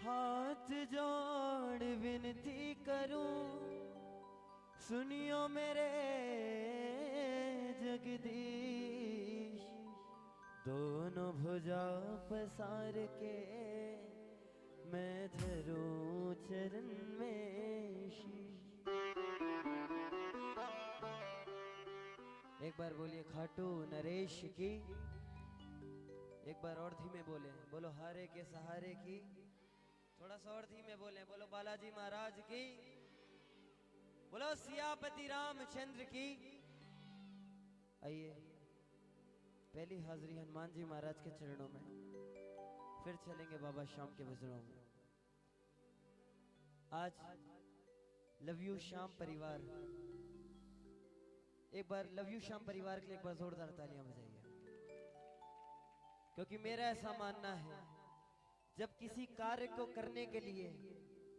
हाथ जोड़ विनती करूं, सुनियो मेरे जगदीश। दोनों भुजा पसार के मैं धरूं चरण में शीश। एक बार बोलिए खाटू नरेश की। एक बार और धीमे बोले, बोलो हारे के सहारे की। थोड़ा सा और धीमे बोले, बोलो बालाजी महाराज की। बोलो सियापति रामचंद्र की। आइए, पहली हाजिरी हनुमान जी महाराज के चरणों में, फिर चलेंगे बाबा श्याम के भजनों में। आज लव यू श्याम परिवार, एक बार लव यू श्याम परिवार के लिए एक बार जोरदार तालियां बजाइए। क्योंकि मेरा ऐसा मानना है, जब किसी कार्य को करने के लिए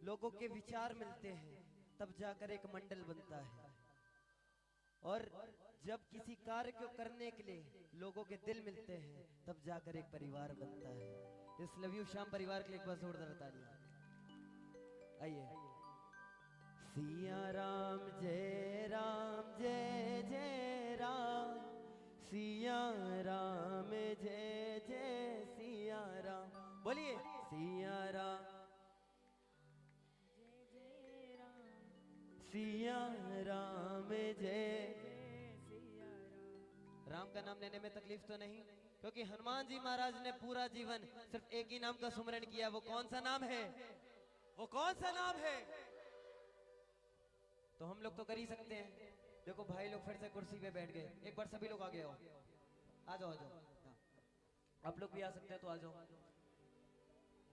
लोगों के विचार मिलते हैं तब जाकर एक मंडल बनता है, और जब किसी कार्य को करने के लिए लोगों के दिल मिलते हैं तब जाकर एक परिवार बनता है। इस लव यू श्याम परिवार के लिए एक बार जोरदार तालियां। आइए। सिया राम जय जय राम, सिया राम जय जय सिया राम। बोलिए सिया राम जय राम, सिया राम जय। राम का नाम लेने में तकलीफ तो नहीं, क्योंकि हनुमान जी महाराज ने पूरा जीवन सिर्फ एक ही नाम का सुमरण किया। वो कौन सा नाम है? वो कौन सा नाम है? तो हम लोग तो कर ही सकते हैं। देखो भाई लोग फिर से कुर्सी पे बैठ गए। एक बार सभी लोग आगे आओ, आ जाओ आ जाओ। आप लोग भी आ सकते हैं तो आ जाओ,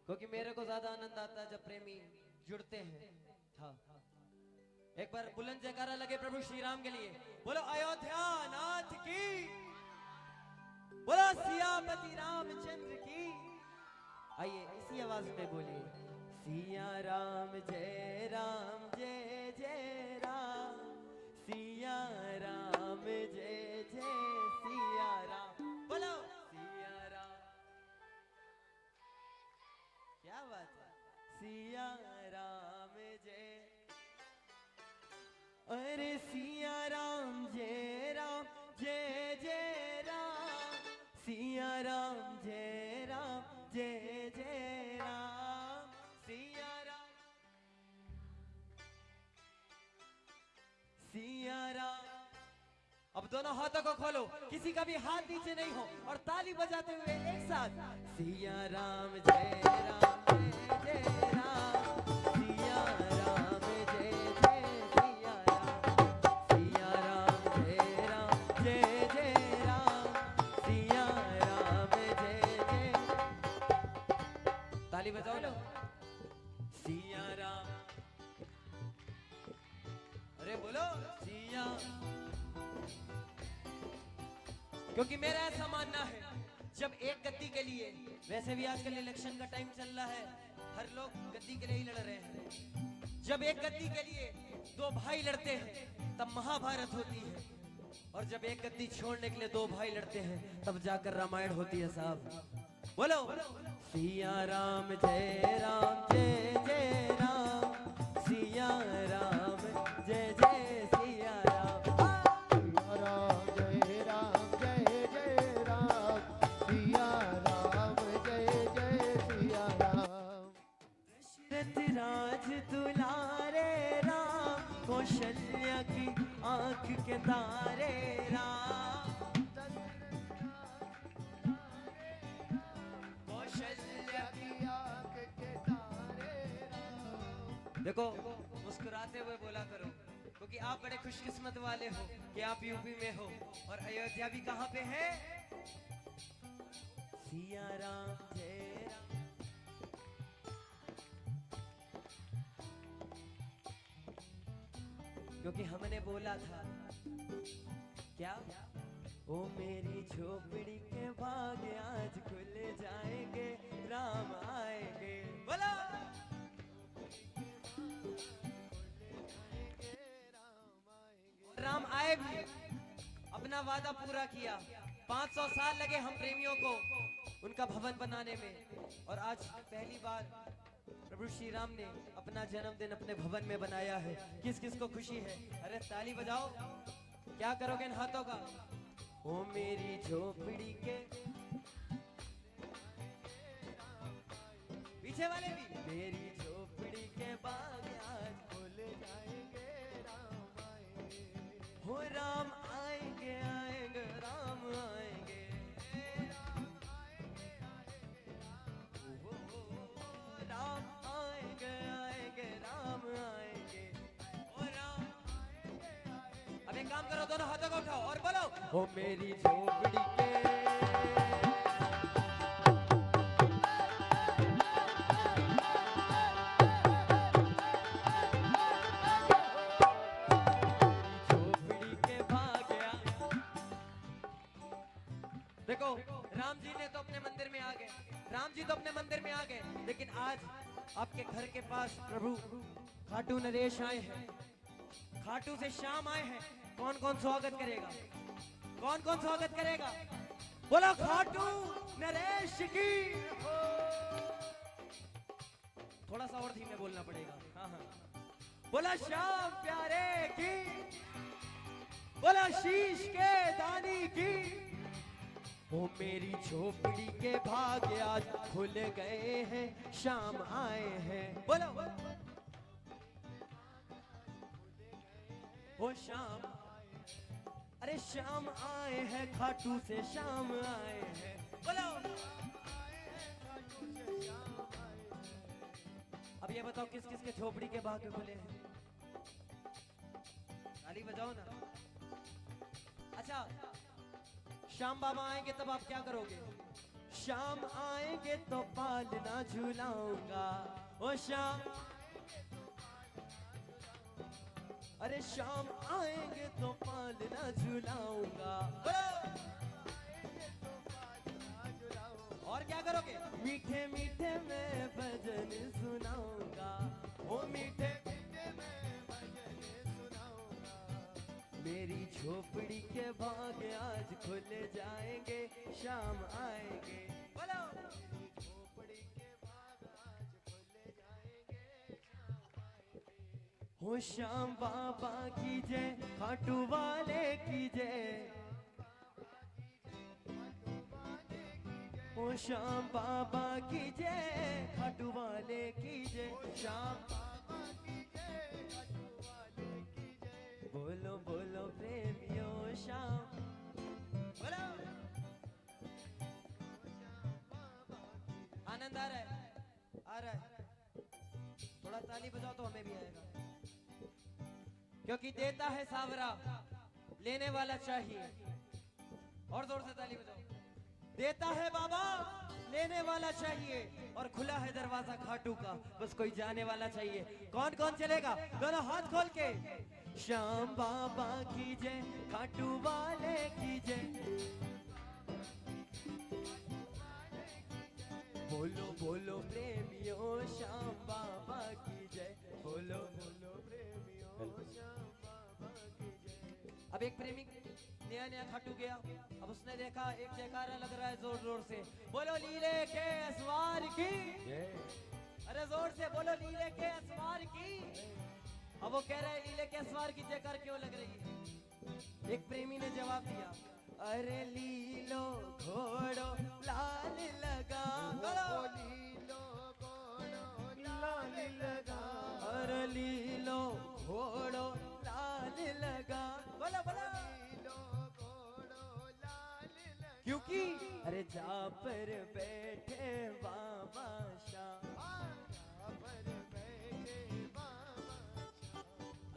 क्योंकि मेरे को ज्यादा आनंद आता है जब प्रेमी जुड़ते हैं। हाँ, एक बार बुलंद जयकारा लगे प्रभु श्री राम के लिए। बोलो अयोध्या नाथ की, बोलो सियापति रामचंद्र की। आइए इसी आवाज में बोलिए, सिया राम जय जय राम, सिया राम जय जय सिया राम। बोलो सिया राम, क्या बात है। सिया राम जय, अरे सिया राम जय जय राम, सिया राम जय जय राम, सिया राम सिया राम। अब दोनों हाथों को खोलो, किसी का भी हाथ नीचे नहीं हो, और ताली बजाते हुए एक साथ, सिया राम जय जय राम, सिया राम जय जय सिया राम, सिया राम जय राम, सिया राम जय जय। ताली बजाओ लो, सिया राम। अरे बोलो सिया। क्योंकि मेरा ऐसा मानना है, जब एक गद्दी के लिए, वैसे भी आजकल इलेक्शन का टाइम चल रहा है, हर लोग गद्दी के लिए ही लड़ रहे हैं। जब एक गद्दी के लिए दो भाई लड़ते हैं तब महाभारत होती है, और जब एक गद्दी छोड़ने के लिए दो भाई लड़ते हैं तब जाकर रामायण होती है साहब। बोलो सिया राम जय जय राम, सिया राम जय जय सिया राम, सिया राम जय जय राम, सिया राम जय जय सिया राम। दशरथ राज दुलारे राम, कौशल्या की आंख के तारे राम, कौशल्या की आंख के तारे राम। देखो मुस्कुराते हुए बोला करो, क्योंकि आप बड़े खुशकिस्मत वाले हो कि आप यूपी में हो, और अयोध्या भी कहाँ पे है? सिया राम जय राम। क्योंकि हमने बोला था क्या, ओ मेरी झोपड़ी के भाग आज खुल जाएंगे, राम आएंगे। बोला राम आए भी, अपना वादा पूरा किया। 500 साल लगे हम प्रेमियों को उनका भवन बनाने में, और आज पहली बार प्रभु श्री राम ने अपना जन्मदिन अपने भवन में बनाया है। किस किस को खुशी है? अरे ताली बजाओ। क्या करोगे इन हाथों का? ओ मेरी झोपड़ी के पीछे वाले भी, मेरी झोपड़ी के बाग आज खुल जाएंगे, राम आएंगे। हो राम आएंगे आएंगे राम आएंगे, हो, राम आएंगे आएंगे राम आएंगे, हो राम आएंगे आएंगे। अब एक काम करो, दोनों हाथों को उठाओ और बोलो, हो मेरी झोपड़ी के देखो, राम जी ने तो अपने मंदिर में आ गए, राम जी तो अपने मंदिर में आ गए, लेकिन आज आपके घर के पास प्रभु खाटू नरेश आए हैं, खाटू से श्याम आए हैं। कौन कौन स्वागत करेगा? कौन कौन स्वागत करेगा? बोलो खाटू नरेश की। थोड़ा सा और धीमे बोलना पड़ेगा। हाँ हाँ, बोला श्याम प्यारे की, बोला शीश के दानी की। वो मेरी झोपड़ी के भाग्य आज खुल गए हैं, शाम आए हैं। बोलो, वो शाम, अरे शाम आए हैं, खाटू से शाम आए हैं। बोलो, अब ये बताओ किस किस के झोपड़ी के भाग्य खुले हैं? ताली बजाओ ना। अच्छा, श्याम बाबा आएंगे तब आप क्या करोगे? शाम आएंगे तो पालना झूलाऊंगा। ओ शाम, अरे शाम आएंगे तो पालना झूलाऊंगा। और क्या करोगे? मीठे मीठे मैं भजन सुनाऊंगा। ओ मीठे मीठे मैं भजन सुनाऊंगा। मेरी झोपड़ी के भाग्य आज खुल जाएंगे, शाम आएंगे। बोलो, झोपड़ी के भाग्य आज खुल जाएंगे, शाम आएंगे। हो श्याम बाबा की जय, खाटू वाले की जय। ओ श्याम बाबा की जय, खाटू वाले की जय। श्याम बाबा की जय, खाटू वाले की जय। बोलो बोलो प्रेमियों श्याम, बोलो। आनंद आ रहा है? आ रहा है? थोड़ा ताली बजाओ तो हमें भी आएगा, क्योंकि देता है सावरा, लेने वाला चाहिए। और जोर से ताली बजाओ। देता है बाबा, लेने वाला चाहिए, और खुला है दरवाजा खाटू का, बस कोई जाने वाला चाहिए। कौन कौन चलेगा? दोनों हाथ खोल के। श्याम बाबा की जय, खाटू वाले की जय। बोलो बोलो प्रेमियों, श्याम बाबा की जय। बोलो बोलो प्रेमियों, श्याम बाबा की जय। अब एक प्रेमी नया नया खाटू गया, अब उसने देखा एक जयकारा लग रहा है जोर जोर से। बोलो लीले के असवार की, अरे जोर से बोलो लीले के असवार की। अब वो कह रहा है लीले के असवार की जयकार क्यों लग रही है? एक प्रेमी ने जवाब दिया, अरे लीलो घोड़ो लाल लगा। लीलो घोड़ो लाल लगा, अरे लीलो घोड़ो लाल लगा। बोलो बोलो, क्योंकि अरे जा पर बैठे बाबा शाह,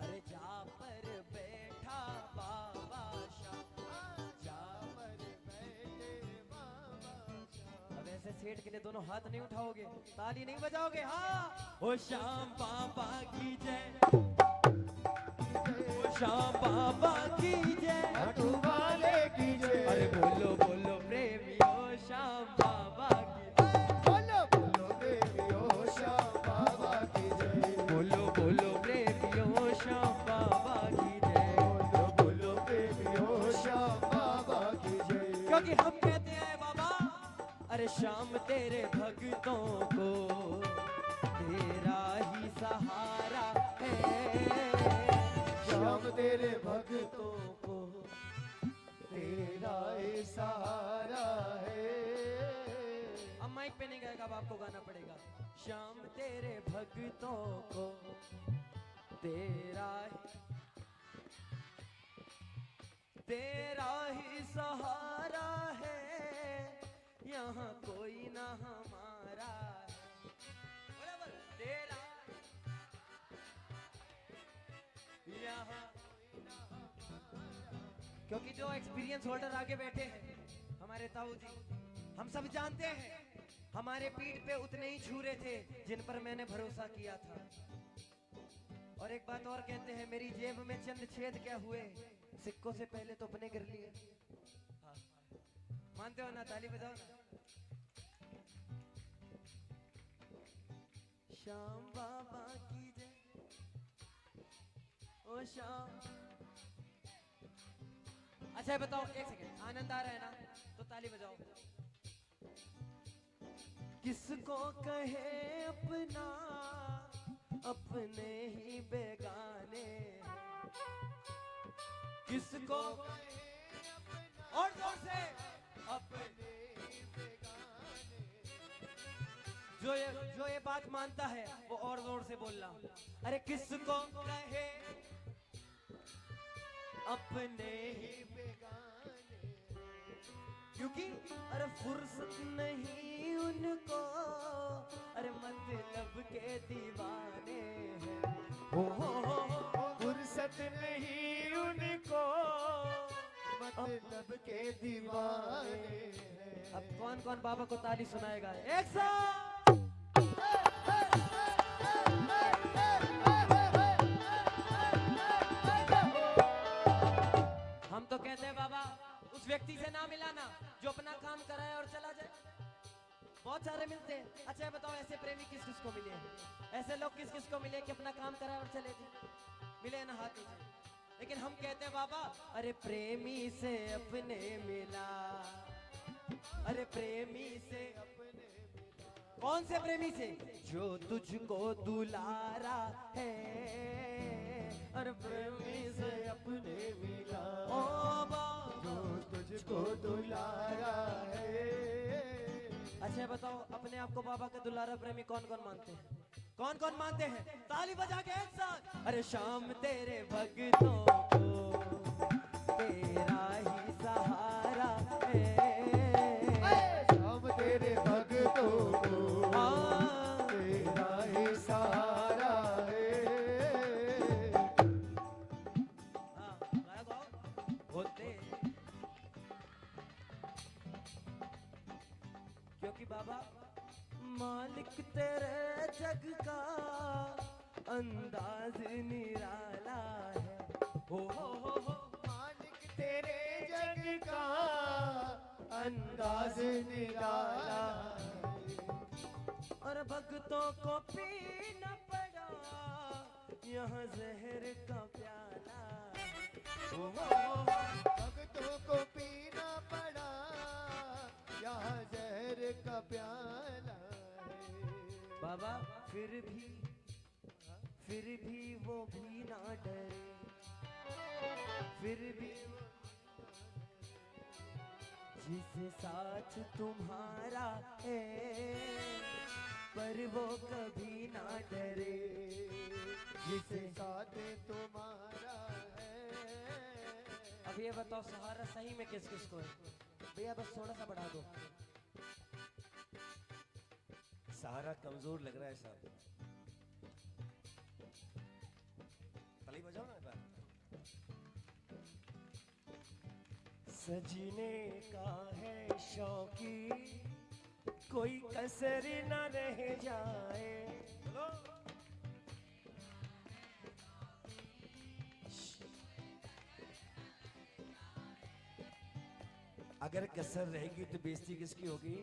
अरे जा पर बैठा बाबा शाह, जा पर बैठे बाबा शाह। अब ऐसे सेठ के लिए दोनों हाथ नहीं उठाओगे, ताली नहीं बजाओगे? हाँ। ओ श्याम बाबा की जय, ओ श्याम बाबा की जय, खाटू वाले की जय। अरे बोलो बोलो प्रेमियों, श्याम बाबा की जय। बोलो बोलो प्रेमियों, श्याम बाबा की जय। बोलो बोलो प्रेमियों, श्याम बाबा की जय। बोलो बोलो प्रेमियों, श्याम बाबा की जय। क्योंकि हम कहते हैं बाबा, अरे श्याम तेरे भक्तों को श्याम तेरे भक्तों को तेरा ही सहारा है, यहाँ कोई ना हमारा है। बराबर तेरा यहाँ, क्योंकि जो एक्सपीरियंस होल्डर आगे बैठे हैं हमारे ताऊ जी, हम सब जानते हैं हमारे पीठ पे उतने ही छुरे थे जिन पर मैंने भरोसा किया था। और एक बात और कहते हैं, मेरी जेब में चंद छेद क्या हुए, सिक्कों से पहले तो अपने गिर लिए। हाँ। मानते हो ना, ताली बजाओ ना। श्याम बाबा की जय, ओ श्याम। अच्छा बताओ, एक सेकंड, आनंद आ रहा है ना तो ताली बजाओ। किसको कहे अपना, अपने ही बेगाने, किसको और जोर से, अपने ही बेगाने। जो ये बात मानता है वो और जोर से बोलना। अरे किसको कहे अपने ही बेगाने, क्योंकि अरे फुर्सत नहीं उनको, अरे मतलब के दीवाने हैं। हो फुर्सत नहीं उनको, मतलब के दीवाने हैं। अब कौन कौन बाबा को ताली सुनाएगा एक साथ? हम तो कहते हैं बाबा उस व्यक्ति से ना मिलाना जो अपना काम कराए और चला जाए। बहुत सारे मिलते हैं। अच्छा बताओ, ऐसे प्रेमी किस किस को मिले हैं? ऐसे लोग किस किस को मिले कि अपना काम कराए और चले जाए? मिले ना, हाथ नीचे। लेकिन हम कहते हैं बाबा, अरे प्रेमी से अपने मिला, अरे प्रेमी से अपने मिला। कौन से प्रेमी से? जो तुझको दुलारा है, अरे प्रेमी से अपने मिला। ओ जो तुझको दुलारा है। अच्छा बताओ, अपने आप को बाबा का दुलारा प्रेमी कौन कौन मानते हैं? कौन कौन मानते हैं? ताली बजा के एक साथ। अरे श्याम तेरे भक्तों को तेरा ही सहारा है, श्याम तेरे भक्तों को तेरा ही सहारा है। हाँ, गाया गाओ। बोलते क्योंकि बाबा मालिक तेरे जग का अंदाज निराला है। हो मालिक तेरे जग का अंदाज निराला है। और भक्तों को पीना पड़ा यहाँ जहर का प्याला। भक्तों को पीना पड़ा यहाँ जहर का प्याला है। बाबा फिर भी वो भी ना डरे, फिर भी जिसे साथ तुम्हारा है, पर वो कभी ना डरे, जिसे साथ तुम्हारा है। अब ये बताओ, सहारा सही में किस किस को है? भैया बस थोड़ा सा बढ़ा दो। सहारा कमजोर लग रहा है साहब, ताली बजाओ ना एक बार। सजने का है शौकी, कोई कसर न रह जाए। अगर कसर रहेगी तो बेइज्जती किसकी होगी?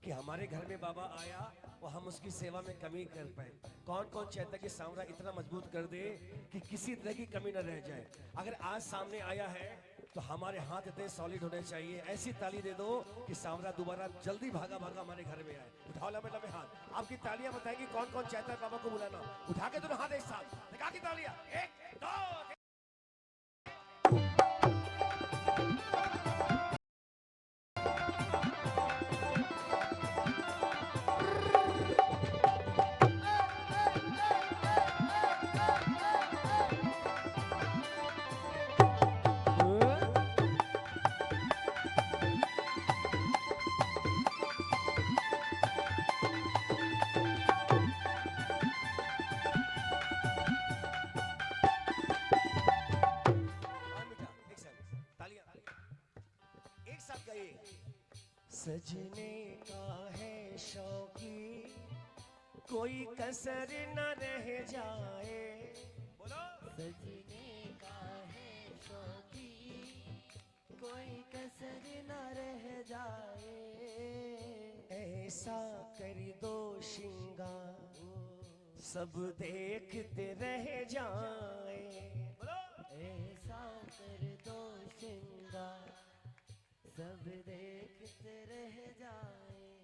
कि हमारे घर में बाबा आया और हम उसकी सेवा में कमी कर पाए। कौन कौन चाहता है कि सांवरा इतना मजबूत कर दे कि किसी तरह की कमी न रह जाए? अगर आज सामने आया है तो हमारे हाथ इतने सॉलिड होने चाहिए। ऐसी ताली दे दो कि सांवरा दोबारा जल्दी भागा भागा हमारे घर में आए। उठाओ लंबे लंबे हाथ। आपकी तालियां बताएंगी कौन कौन चाहता है बाबा को बुलाना। उठा के दोनों हाथ एक साथ लगा के तालियां, 1 2। कोई कसर न रह जाए। बोलो। सजने का है शौकी, कोई कसर न रह जाए। ऐसा कर दो श्रृंगार सब देखते रह जाए। ऐसा कर दो श्रृंगार सब देखते रह जाए।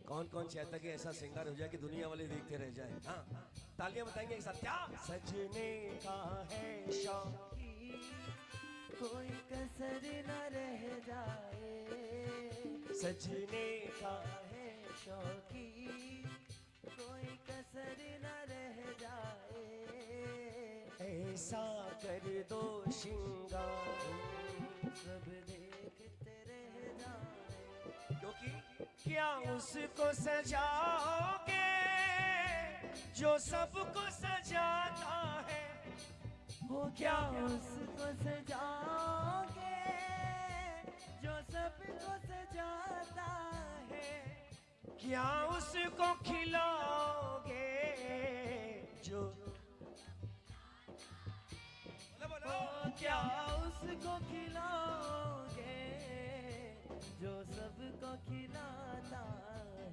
कौन कौन चाहता है कि ऐसा श्रृंगार हो जाए कि दुनिया वाले देखते रह जाए? हाँ, तालियां बताएंगे एक साथ। क्या? सजने का है शौकी, कोई कसर न रह जाए। सजने का है शौकी, कोई कसर न रह जाए। ऐसा कर दो श्रृंगार सब देखते रह जाए। क्योंकि क्या उसको सजाओगे जो सबको सजाता है? हो क्या उसको सजाओगे जो सबको सजाता है? क्या उसको खिलाओगे जो हो क्या उसको खिलाओगे जो सबको खिलाता है?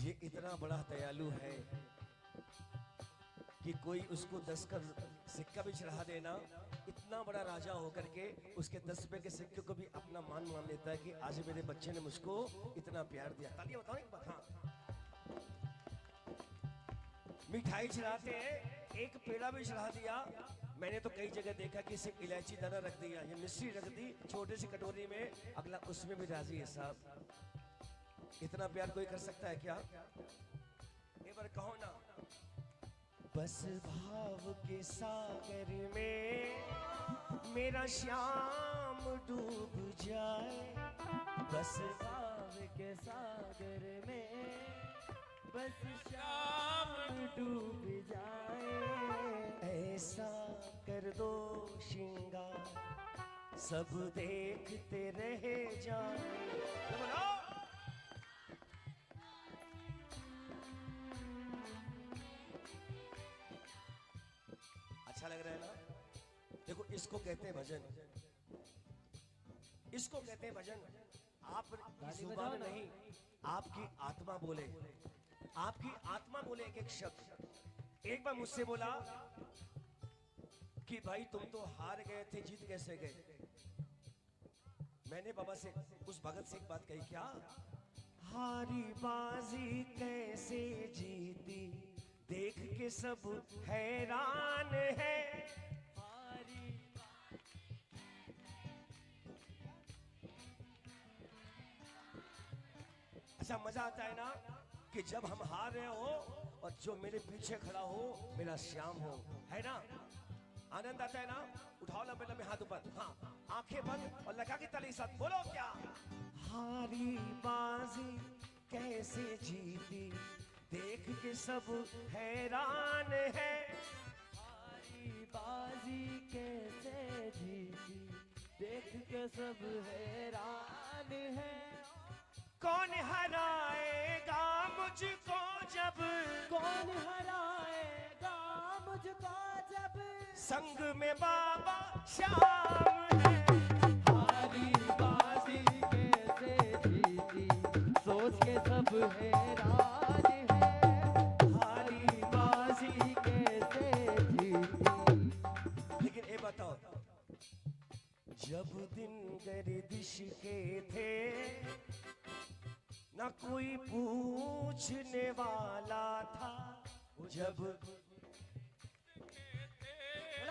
ये इतना बड़ा दयालु है कि कोई उसको 10 का सिक्का भी चढ़ा देना, इतना बड़ा राजा होकर के उसके 10 रुपए के सिक्के को भी अपना मान मान लेता है कि आज मेरे बच्चे ने मुझको इतना प्यार दिया। तालियां बताओ एक बार। हाँ, मिठाई चढ़ाते हैं, एक पेड़ा भी चढ़ा दिया। मैंने तो कई जगह देखा कि सिर्फ इलायची दाना रख दिया, ये मिश्री रख दी छोटे सी कटोरी में, अगला उसमें भी राजी है साहब। इतना प्यार कोई कर सकता है क्या? एक बार कहो ना। बस भाव के सागर में मेरा श्याम डूब जाए। बस भाव के सागर में बस शाम डूब जाए। ऐसा कर दो श्रृंगार सब देखते रह जाए। अच्छा लग रहा है ना? देखो, इसको कहते हैं भजन, इसको कहते हैं भजन। आप जुबान नहीं, आपकी आत्मा बोले, आपकी आत्मा बोले एक एक शब्द। एक बार मुझसे बोला कि भाई तुम तो हार गए थे, जीत कैसे गए? मैंने बाबा से, उस भगत से एक बात कही, क्या हारी बाजी कैसे जीती देख के सब हैरान है। अच्छा मजा आता है ना कि जब हम हार रहे हो और जो मेरे पीछे खड़ा हो मेरा श्याम हो, है ना? आनंद आता है ना? उठाओ लंबे लंबे हाथ ऊपर। हाँ, आंखें बंद और लगा के ताली साथ बोलो। क्या हारी बाजी कैसे जीती देख के सब हैरान है। हारी बाजी कैसे जीती देख के सब हैरान है। कौन हराएगा मुझको जब, कौन हराएगा मुझको जब संग में बाबा श्याम है। हारी बाजी कैसे जीती सोच के सब हैरान है। हारी बाजी कैसे जीती। लेकिन ये बताओ, जब दिन गर्दिश के थे ना कोई पूछने वाला था, जब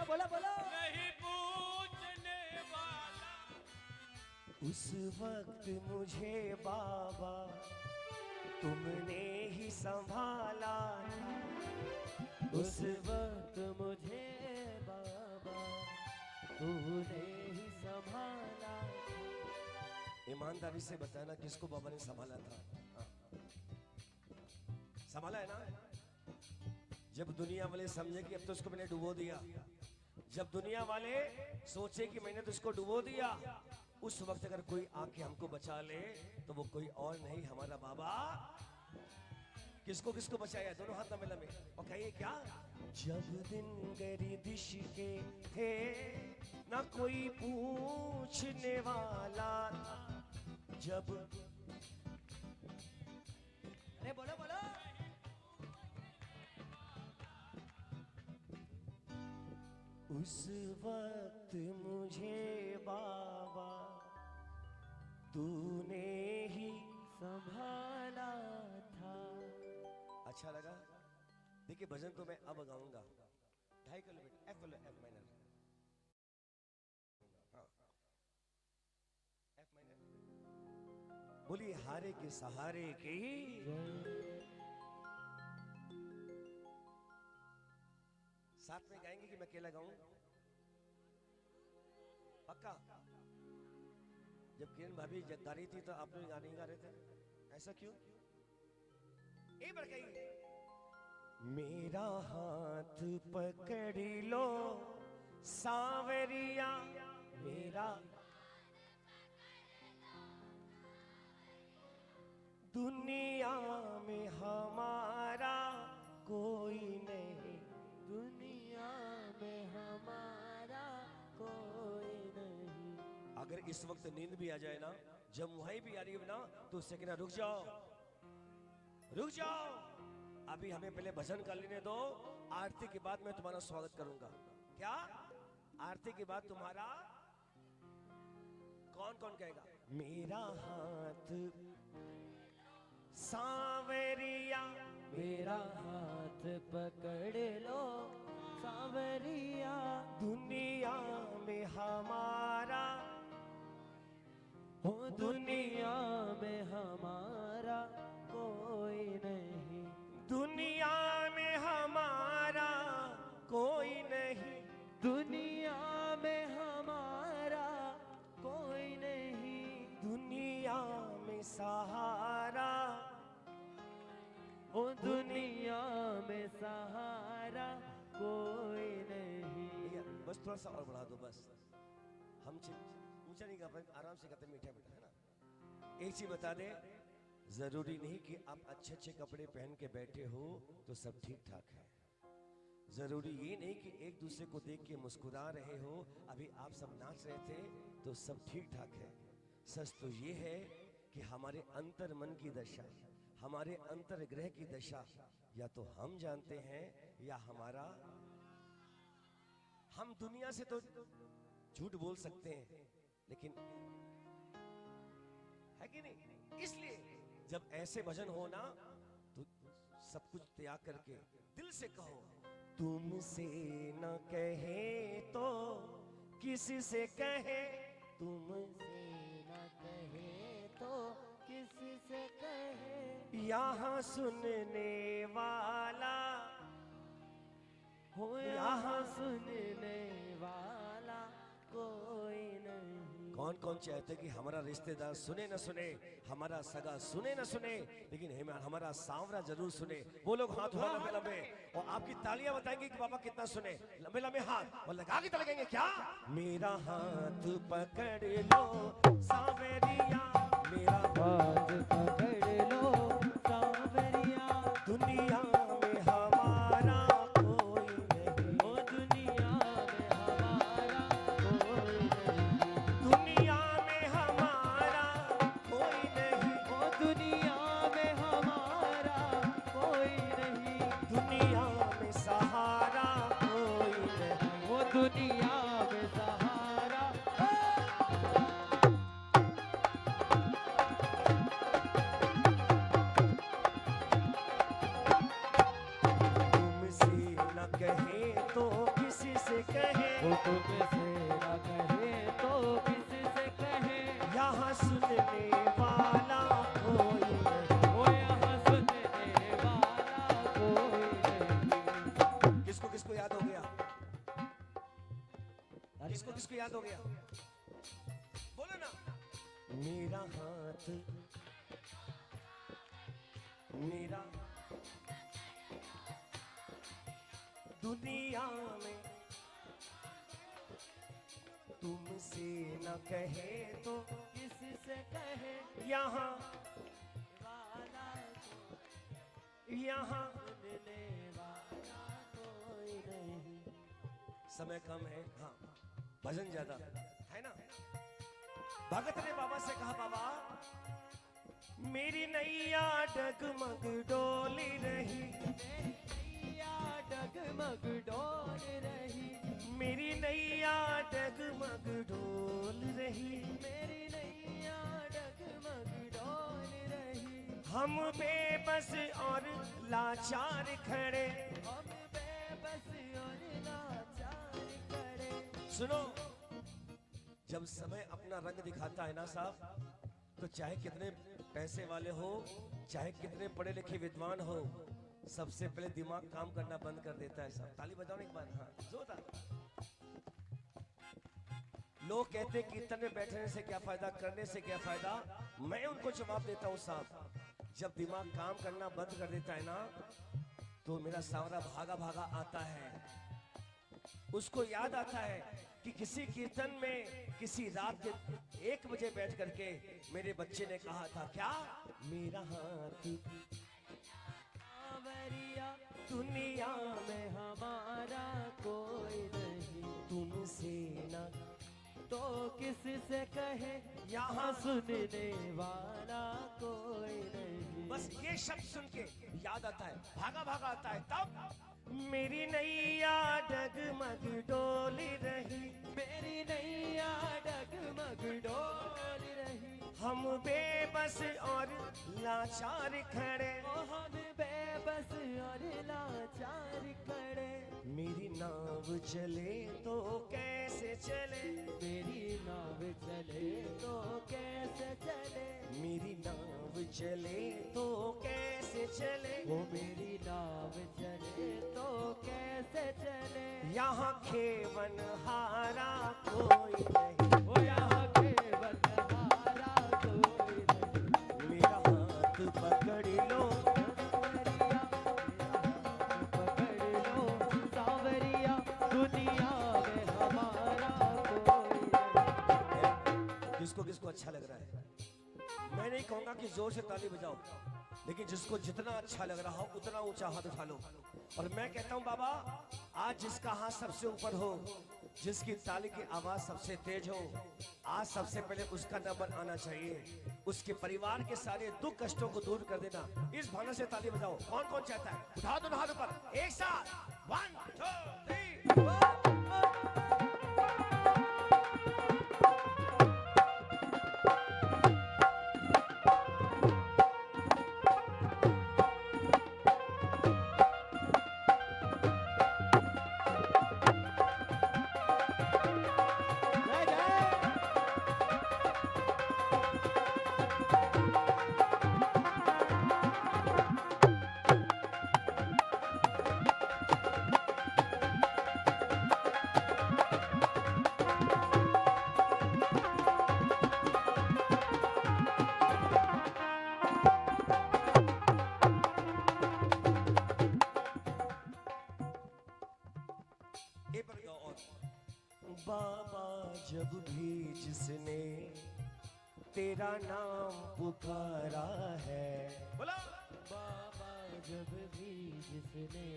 बोला बोला बोला नहीं पूछने वाला, उस वक्त मुझे बाबा तुमने ही संभाला। उस वक्त मुझे बाबा तूने ही संभाला। ईमानदारी से बताना किसको बाबा ने संभाला था? हाँ। संभाला है ना? जब दुनिया वाले समझे कि अब तो इसको मैंने डुबो दिया, जब दुनिया वाले सोचे कि मैंने तो इसको डुबो दिया, उस वक्त अगर कोई आके हमको बचा ले तो वो कोई और नहीं, हमारा बाबा। किसको किसको बचाया? दोनों हाथ ना मिला में और कहिए क्या? जब दिन गर्दिश के थे ना कोई पूछने वाला था, जब अरे बोलो बोलो। उस वक्त मुझे बाबा तूने ही संभाला था। अच्छा लगा? देखिए भजन तो मैं अब गाऊंगा, 2.5 किलोमीटर एफ माइनर, हाँ एफ माइनर। बोलिए हारे के सहारे की, साथ में गाएंगे कि मैं अकेला गाऊं? पक्का? जब किरण भाभी गा रही थी तो आप लोग गाने गा रहे थे, ऐसा क्यों? एक बार कहिए। मेरा हाथ पकड़ लो सांवरिया, मेरा दुनिया में हमारा कोई नहीं, दुनिया में हमारा कोई नहीं। अगर इस वक्त नींद भी आ जाए ना, जब मुहाई भी आ रही है ना, तो उससे कहना रुक जाओ रुक जाओ, अभी हमें पहले भजन कर लेने दो, आरती के बाद मैं तुम्हारा स्वागत करूंगा। क्या? आरती के बाद तुम्हारा कौन कौन कहेगा? मेरा हाथ सांवरिया, मेरा हाथ पकड़ लो सांवरिया, दुनिया में हमारा, हो दुनिया में हमारा कोई नहीं, दुनिया में हमारा कोई नहीं, दुनिया में हमारा कोई नहीं, दुनिया में सहारा, ओ दुनिया में सहारा कोई नहीं। बस थोड़ा सा और बढ़ा दो बस, हम ऊंचा नहीं गा पाए, आराम से गाते मीठा मीठा, है ना? एक चीज बता दे, जरूरी नहीं कि आप अच्छे अच्छे कपड़े पहन के बैठे हो तो सब ठीक ठाक है। जरूरी ये नहीं कि एक दूसरे को देख के मुस्कुरा रहे हो, अभी आप सब नाच रहे थे तो सब ठीक ठाक है। सच तो ये है कि हमारे अंतर मन की दशा, हमारे अंतर ग्रह की दशा या तो हम जानते हैं या हमारा, हम दुनिया से तो झूठ बोल सकते हैं लेकिन है कि नहीं? इसलिए जब ऐसे भजन हो ना तो सब कुछ त्याग करके दिल से कहो, तुमसे न कहे तो किसी से कहे, तुमसे न कहे तो किसी से कहे, यहाँ सुनने वाला हो यहाँ सुनने वाला कोई नहीं। कौन कौन चाहते कि हमारा रिश्तेदार सुने न सुने, हमारा सगा सुने न सुने, लेकिन हमारा सांवरा जरूर सुने। वो लोग हाथ उठाओ लंबे लंबे और आपकी तालियां बताएंगे कि बाबा कितना सुने। लंबे लंबे हाथ और लगा के लगेंगे क्या? मेरा हाथ पकड़ लो सांवरिया, मेरा हाथ पकड़ लो सांवरिया, दुनिया में हमारा कोई नहीं, ओ दुनिया में हमारा कोई नहीं, दुनिया में हमारा कोई नहीं, ओ दुनिया में हमारा कोई नहीं, दुनिया में सहारा कोई नहीं, ओ दुनिया में सहारा। तुमसे न कहे तो किसी से कहे, वो तुमसे न कहे तो किसी से कहे, यहाँ सुनने वाला कोई नहीं। वो यहाँ सुनने वाला कोई नहीं। किसको किसको याद हो गया? किसको किसको याद हो गया? बोलो ना। मेरा हाथ, मेरा दुनिया में तुमसे न कहे तो किसी से कहे यहाँ वाला यहाँ सुनने वाला कोई नहीं। समय कम है, हाँ भजन ज्यादा है ना। भगत ने बाबा से कहा, बाबा मेरी नैया डगमग डोली रही, नैया डगमग डोल रही, मेरी नैया डगमग डोल रही, मेरी नैया डगमग डोल रही। हम बेबस और लाचार खड़े, हम बेबस और लाचार खड़े। सुनो, जब समय अपना रंग दिखाता है ना साहब, तो चाहे कितने पैसे वाले हो, चाहे कितने पढ़े लिखे विद्वान हो, सबसे पहले दिमाग काम करना बंद कर देता है साहब। ताली बजाओ एक बार, हाँ जोरदार। लोग कहते हैं कीर्तन में बैठने से क्या फायदा, करने से क्या फायदा। मैं उनको जवाब देता हूँ साहब, जब दिमाग काम करना बंद कर देता है ना, तो मेरा सांवरा भागा भागा आता है। उसको याद आता है कि किसी कीर्तन में किसी रात के 1 बजे बैठ करके मेरे बच्चे ने कहा था, क्या मेरा हाथ सांवरिया दुनिया में हमारा कोई नहीं, तुमसे ना तो किससे कहे यहाँ सुनने वाला कोई नहीं। बस ये शब्द सुन के याद आता है, भागा भागा आता है। तब मेरी नैया डगमग डोली रही, मेरी नैया डगमग डोल रही, हम बेबस और लाचार खड़े, ओ हम बेबस और लाचार खड़े। मेरी नाव चले तो कैसे चले, मेरी नाव चले तो कैसे चले, मेरी नाव चले तो कैसे चले, वो मेरी नाव चले तो कैसे चले। यहाँ खेवन हारा कोई नहीं, वो यहाँ के बनहारा कोई नहीं। मेरा हाथ पकड़ लो, सांवरिया पकड़ लो, सांवरिया दुनिया में हमारा कोई नहीं। किसको किसको अच्छा लग रहा है। मैं नहीं कहूंगा कि जोर से ताली बजाओ, लेकिन जिसको जितना अच्छा लग रहा हो उतना ऊंचा हाथ उठा लो। और मैं कहता हूं बाबा, आज जिसका हाथ सबसे ऊपर हो, जिसकी ताली की आवाज सबसे तेज हो, आज सबसे पहले उसका नंबर आना चाहिए। उसके परिवार के सारे दुख कष्टों को दूर कर देना, इस भावना से ताली बजाओ। कौन कौन चाहता है, उठा दो हाथ ऊपर एक साथ, 1 2 3। बाबा जब भी जिसने तेरा नाम पुकारा है, बोला बाबा जब भी जिसने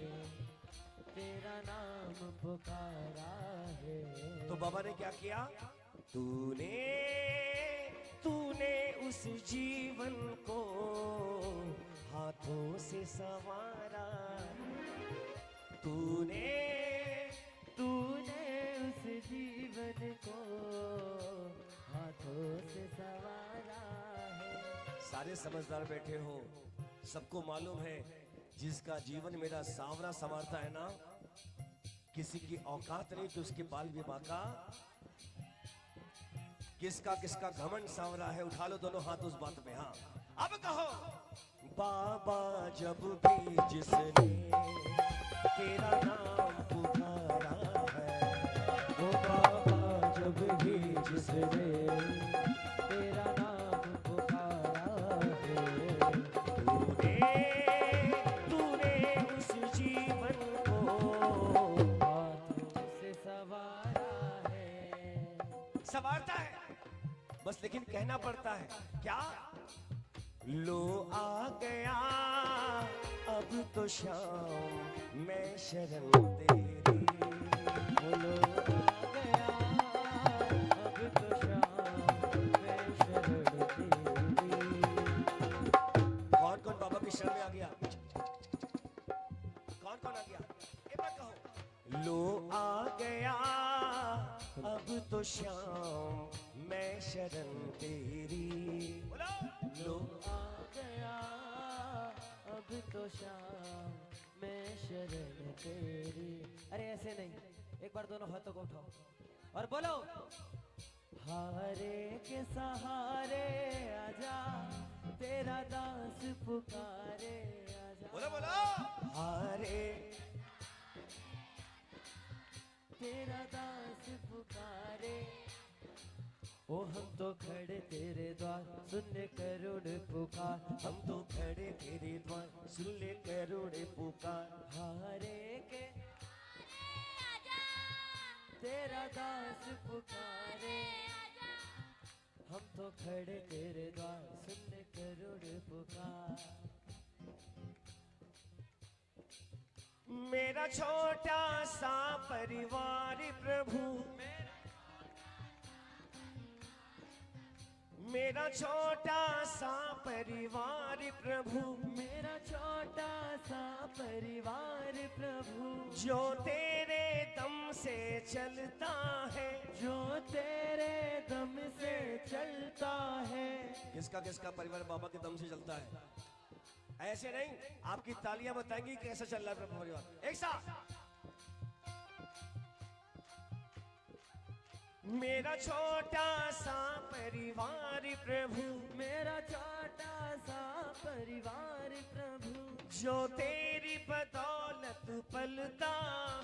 तेरा नाम पुकारा है, तो बाबा ने क्या किया, तूने तूने उस जीवन को हाथों से संवारा, तूने तूने उस जीवन को हाथों से संवारा है। सारे समझदार बैठे हो, सबको मालूम है जिसका जीवन मेरा सांवरा संवारता है ना, किसी की औकात नहीं कि उसके बाल विवाह का। किसका किसका घमंड सांवरा है, उठा लो दोनों हाथ उस बात में। हाँ अब कहो, बाबा जब भी जिसने तेरा नाम पुकारा है, ओ बाबा जब भी जिसने तेरा नाम पुकारा है, तूने उस जीवन को हाथों से संवारा है। संवारता है बस, लेकिन कहना पड़ता है क्या, लो आ गया अब तो शाम मैं शरण तेरी। बोलो आ गया अब तो शाम मैं शरण तेरी। कौन कौन बाबा की शरण में आ गया? कौन कौन आ गया? एक बार कहो। लो आ गया अब तो शाम मैं शरण तेरी। बोलो। लो आ गया अब तो शाम मैं शरण तेरी। अरे ऐसे नहीं, एक बार दोनों हाथों को उठाओ और बोलो हारे के सहारे आजा तेरा दास पुकारे आजा। बोलो बोलो। हारे तेरा दास पुकारे ओ हम तो खड़े तेरे द्वार सुन ले करुण पुकार। हम तो खड़े तेरे द्वार सुन ले करुण पुकार। हारे के तेरा दास पुकारे हम तो खड़े तेरे द्वार सुन ले करुण पुकार। मेरा छोटा सा परिवार प्रभु, मेरा छोटा सा परिवार प्रभु, मेरा छोटा सा परिवार प्रभु जो तेरे दम से चलता है। जो तेरे दम से चलता है। किसका किसका परिवार बाबा के दम से चलता है? ऐसे नहीं, आपकी तालियां बताएंगी कैसा चल रहा है प्रभु परिवार। एक साथ। मेरा छोटा सा परिवार प्रभु, मेरा छोटा सा परिवार प्रभु जो तेरी बदौलत पलता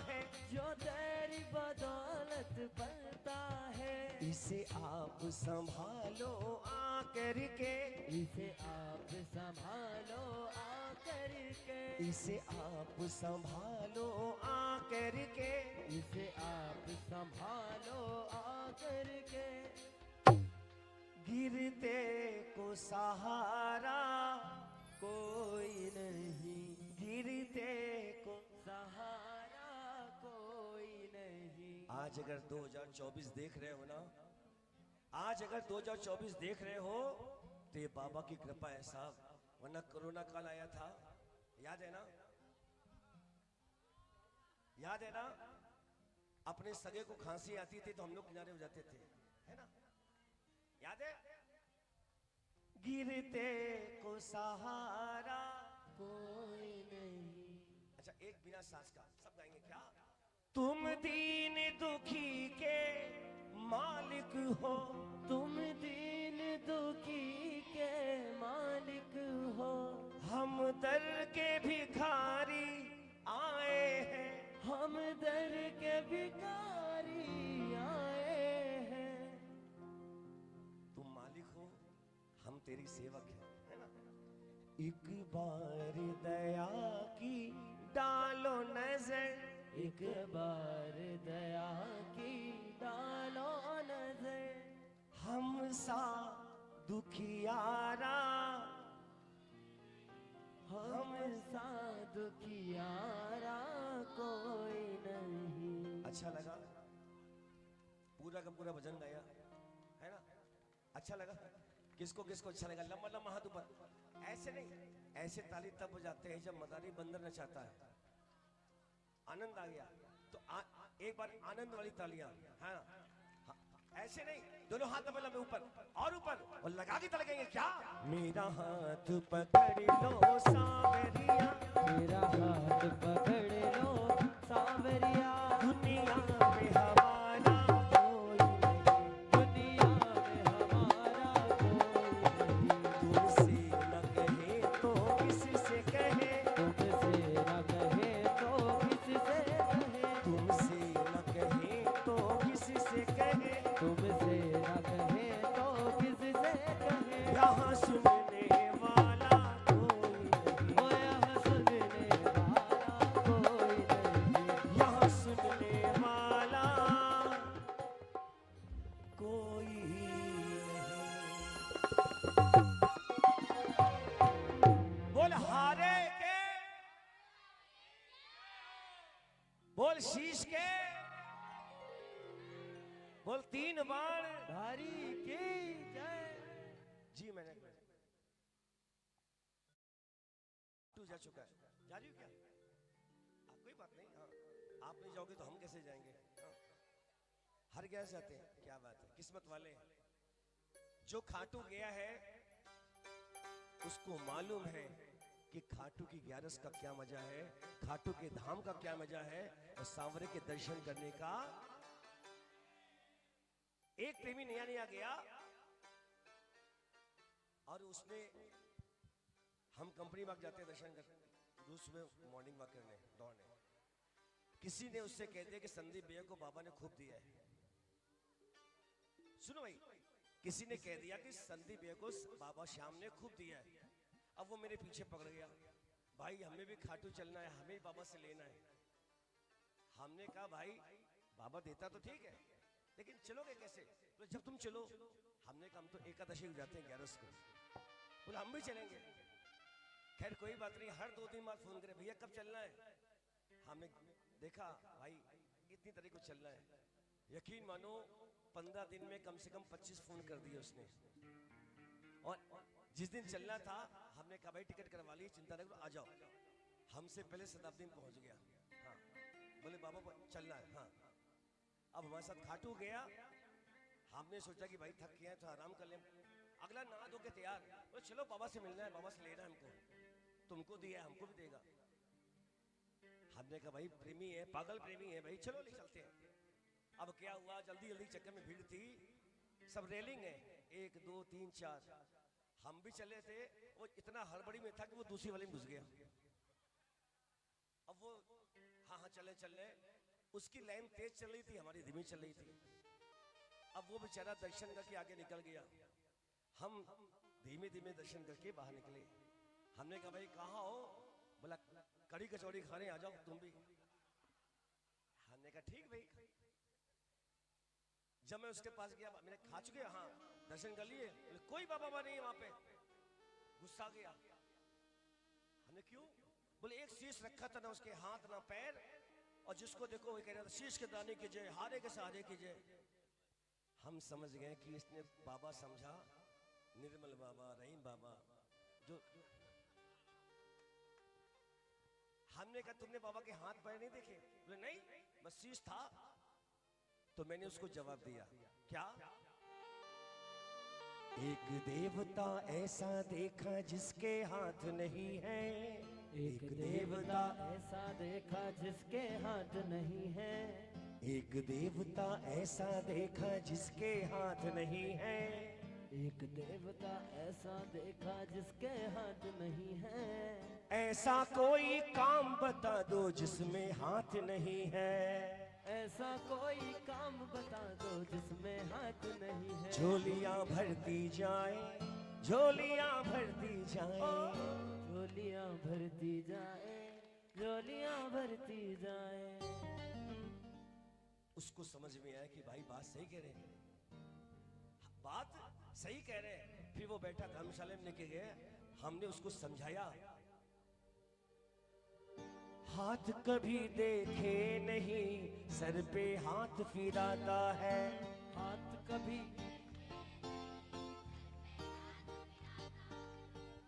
है। जो तेरी बदौलत पलता है। इसे आप संभालो आकर के, इसे आप संभालो आकर के। इसे आप संभालो आकर के। इसे आप संभालो आकर के। गिरते को सहारा कोई नहीं, गिरते को। सहारा कोई नहीं। आज अगर 2024 देख रहे हो ना, आज अगर 2024 देख रहे हो तो ये बाबा की कृपा है साहब, वरना कोरोना काल आया था, याद है ना? याद है ना? अपने सगे को खांसी आती थी तो हम लोग किनारे हो जाते थे, है ना? याद है? गिरते को सहारा कोई नहीं। अच्छा, एक बिना सांस का सब गाएंगे क्या? तुम दीन दुखी के मालिक हो, तुम दीन दुखी के मालिक हो। हम दर के भिखारी आए हैं। हम दर के भिखारी आए हैं। तुम मालिक हो, हम तेरी सेवक हैं, है ना? एक बार दया की डालो नजर, एक बार दया की डालो नजर। हम सा दुखियारा, हम सा दुखियारा कोई नहीं। अच्छा लगा? पूरा का पूरा भजन गाया, है ना? अच्छा लगा? किसको किसको अच्छा लगा? लम्बा लम्बा हाथ ऊपर। ऐसे नहीं, ऐसे ताली तब बजाते हैं जब मदारी बंदर नचाता है, आनंद आ गया तो एक बार आनंद वाली तालियां, है ना? हाँ, ऐसे नहीं, दोनों हाथ में लंबे ऊपर और ऊपर और लगा के लगेंगे क्या? मेरा हाथ पकड़ लो सावरिया, मेरा हाथ पकड़ लो सावरिया। दुनिया में हमारा कोई नहीं, दुनिया में हमारा कोई नहीं। तुमसे न कहे तो किससे कहे, तुमसे न कहे तो किससे कहे। तुमसे न कहे तो किससे कहे, तुमसे न कहे तो किससे कहे। यहाँ सुनने वाला कोई नहीं। वो यहाँ सुनने वाला बोल शीश के, बोल 3 बाण धारी की जय। जी मैंने तू जा चुका है, जा रही हो क्या? कोई बात नहीं, हाँ आप नहीं जाओगे तो हम कैसे जाएंगे? हाँ। हर गैस जाते हैं, क्या बात है, किस्मत वाले हैं। जो खाटू गया है उसको मालूम है कि खाटू की ग्यारस का क्या मजा है, खाटू के धाम का क्या मजा है, और सांवरे के दर्शन करने का। एक प्रेमी नया नया गया और उसने, हम कंपनी वॉक जाते हैं दर्शन करने, सुबह मॉर्निंग वॉक करने दौड़ने, किसी ने उससे कह दिया कि संदीप भैया को बाबा ने खूब दिया है। सुनो भाई, किसी ने कह दिया कि संदीप भैया को बाबा श्याम ने खूब दिया है। अब वो मेरे पीछे पकड़ गया, भाई हमें भी खाटू चलना है, हमें बाबा से लेना है। हमने कहा भाई बाबा देता तो ठीक है, लेकिन चलोगे कैसे? तो जब तुम चलो, हमने कहा हम तो एकादशी को जाते हैं 11 को, बोले हम भी चलेंगे। खैर कोई बात नहीं, हर 2 दिन बाद फोन करे, भैया कब चलना है? हमने देखा भाई इतनी तारीख को चलना है, यकीन मानो 15 दिन में कम से कम 25 फोन कर दिए उसने। और जिस दिन चलना था हमने कहा भाई टिकट करवा ली, चिंता न करो आ जाओ। हमसे पहले शताब्दी में पहुंच गया। हाँ बोले बाबा चलना है। हाँ अब हमारे साथ खाटू गया, हमने सोचा कि भाई थक गया है तो आराम कर लें। अगला नहा धो के तैयार, बोले चलो बाबा से मिलना है, बाबा से लेना है हमको, तुमको दिया है हमको भी देगा। हमने कहा भाई प्रेमी है, पागल प्रेमी है भाई, चलो ले चलते हैं। अब क्या हुआ, जल्दी जल्दी चक्कर में भीड़ थी, सब रेलिंग है 1 2 3 4। हम भी चले थे, वो इतना हड़बड़ी में था कि वो दूसरी वाले में घुस गया। अब वो हाँ चले चले, उसकी लाइन तेज चल रही थी, हमारी धीमी चल रही थी। अब वो बेचारा दर्शन करके आगे निकल गया, हम धीमे धीमे दर्शन करके बाहर निकले। हमने कहा भाई कहाँ हो? बोला कड़ी कचौड़ी खाने आ जाओ तुम भी। हमने कहा ठीक भाई। जब मैं उसके पास गया, मैंने खा चुके हाँ दर्शन कर लिए, कोई बाबा नहीं है वहां पे। गुस्सा गया, हमने क्यों? बोले एक शीश रखा था ना उसके हाथ ना पैर, और जिसको देखो वो कह रहा था शीश के दाने की जय, हारे के सहारे की जय। हम समझ गए कि इसने बाबा समझा, निर्मल बाबा, रहीम बाबा। जो हमने कहा तुमने बाबा के हाथ पैर नहीं देखे? बोले नहीं, बस शीश था। तो मैंने उसको जवाब दिया क्या? एक देवता ऐसा देखा जिसके हाथ नहीं है, एक देवता ऐसा देखा जिसके हाथ नहीं है, एक देवता ऐसा देखा जिसके हाथ नहीं है, एक देवता ऐसा देखा जिसके हाथ नहीं है। ऐसा कोई काम बता दो जिसमें हाथ नहीं है, ऐसा कोई काम बता दो जिसमें हाथ नहीं है। झोलियां भरती जाए, झोलियां भरती जाए, झोलियां भरती जाए, झोलियां भरती जाए। उसको समझ में आया कि भाई बात सही कह रहे हैं, बात सही कह रहे हैं। फिर वो बैठा धर्मशाला में लेके गए, हमने उसको समझाया हाथ कभी देखे नहीं, सर पे हाथ फिराता है, हाथ कभी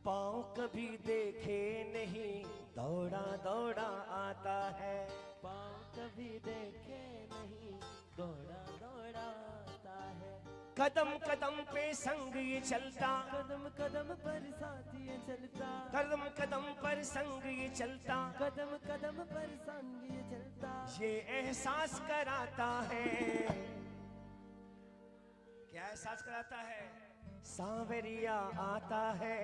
पाँव कभी देखे नहीं, दौड़ा दौड़ा आता है, पाँव कभी देखे नहीं, दौड़ा दौड़ा आता है। कदम कदम पे संग ये चलता, कदम कदम पर साथ ये चलता, कदम कदम पर संग ये चलता, कदम कदम पर संग ये चलता। ये एहसास कराता है, क्या एहसास कराता है? सांवरिया आता है,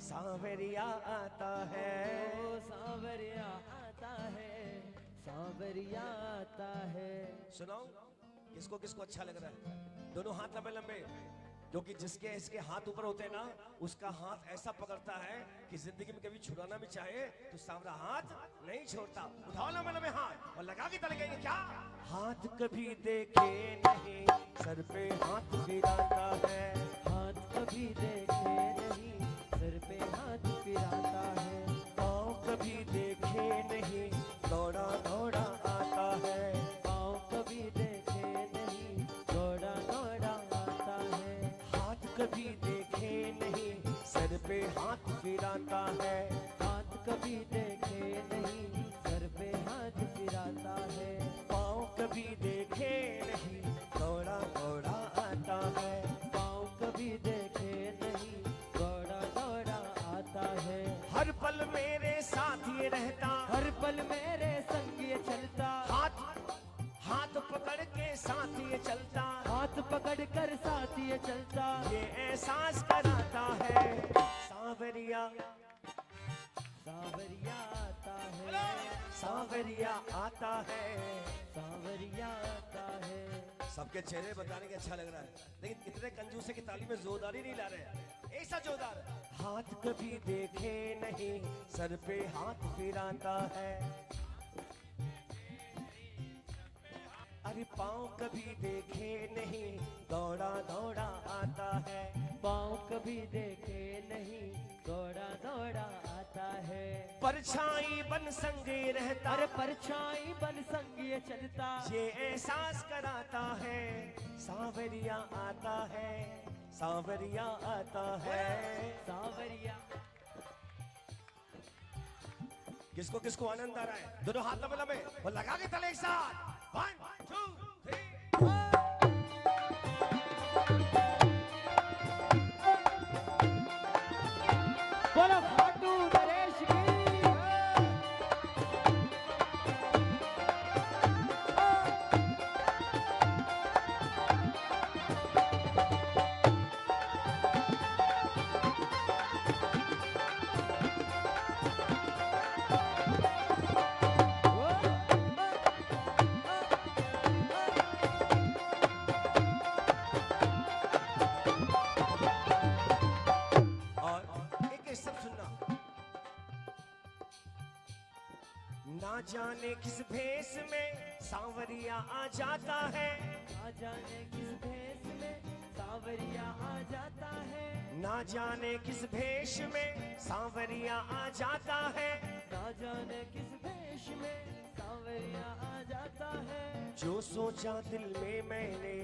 सांवरिया आता है, ओ सांवरिया आता है, सांवरिया आता है। सुनाओ किसको किसको अच्छा लग रहा है? दोनों हाथ लंबे लंबे, क्योंकि जिसके इसके हाथ ऊपर होते हैं ना, उसका हाथ ऐसा पकड़ता है कि जिंदगी में कभी छुड़ाना भी चाहे तो सांवरा हाथ नहीं छोड़ता। उठाओ लंबे लंबे हाथ और लगा के तड़केंगे क्या? हाथ कभी देखे नहीं, सर पे हाथ फिराता है, हाथ कभी देखे नहीं, सर पे हाथ फिराता है, पाँव कभी देखे नहीं, दौड़ा दौड़ा आता कभी देखे नहीं सर पे हाथ फिराता है, हाथ कभी देखे नहीं सर पे हाथ फिराता है, पाँव कभी देखे नहीं दौड़ा दौड़ा आता है, पाँव कभी देखे नहीं दौड़ा दौड़ा आता है, हर पल मेरे साथ ये रहता, हर पल मेरे संग ये चलता, हाथ हाथ पकड़ के साथ ये चलता, हाथ पकड़ कर साथ ये चलता, ये एहसास कराता है सांवरिया, सांवरिया आता है, सांवरिया आता है। सांवरिया आता है। सबके चेहरे बताने के अच्छा लग रहा है, लेकिन इतने कंजूस है कि ताली में जोरदारी नहीं ला रहे, ऐसा जोरदार। हाथ कभी देखे नहीं सर पे हाथ फिराता है, अरे पाँव कभी देखे नहीं दौड़ा दौड़ा आता है, पाँव कभी देखे नहीं दौड़ा दौड़ा आता है, परछाई बन संगे रहता, अरे परछाई बन संग ये चलता, ये एहसास कराता है सांवरिया आता है, सांवरिया आता है। सांवरिया। किसको किसको आनंद आ रहा है? दोनों हाथ लबे लबे और लगा के तले एक साथ। 1 2 3 बोलो खाटू नरेश की। और एक एक सब सुनना। ना जाने किस भेष में सांवरिया आ जाता है, ना जाने किस भेष में सांवरिया आ जाता है, ना जाने किस भेष में सांवरिया आ जाता है, ना जाने किस भेष में सांवरिया आ जाता है, जो सोचा दिल में मैंने,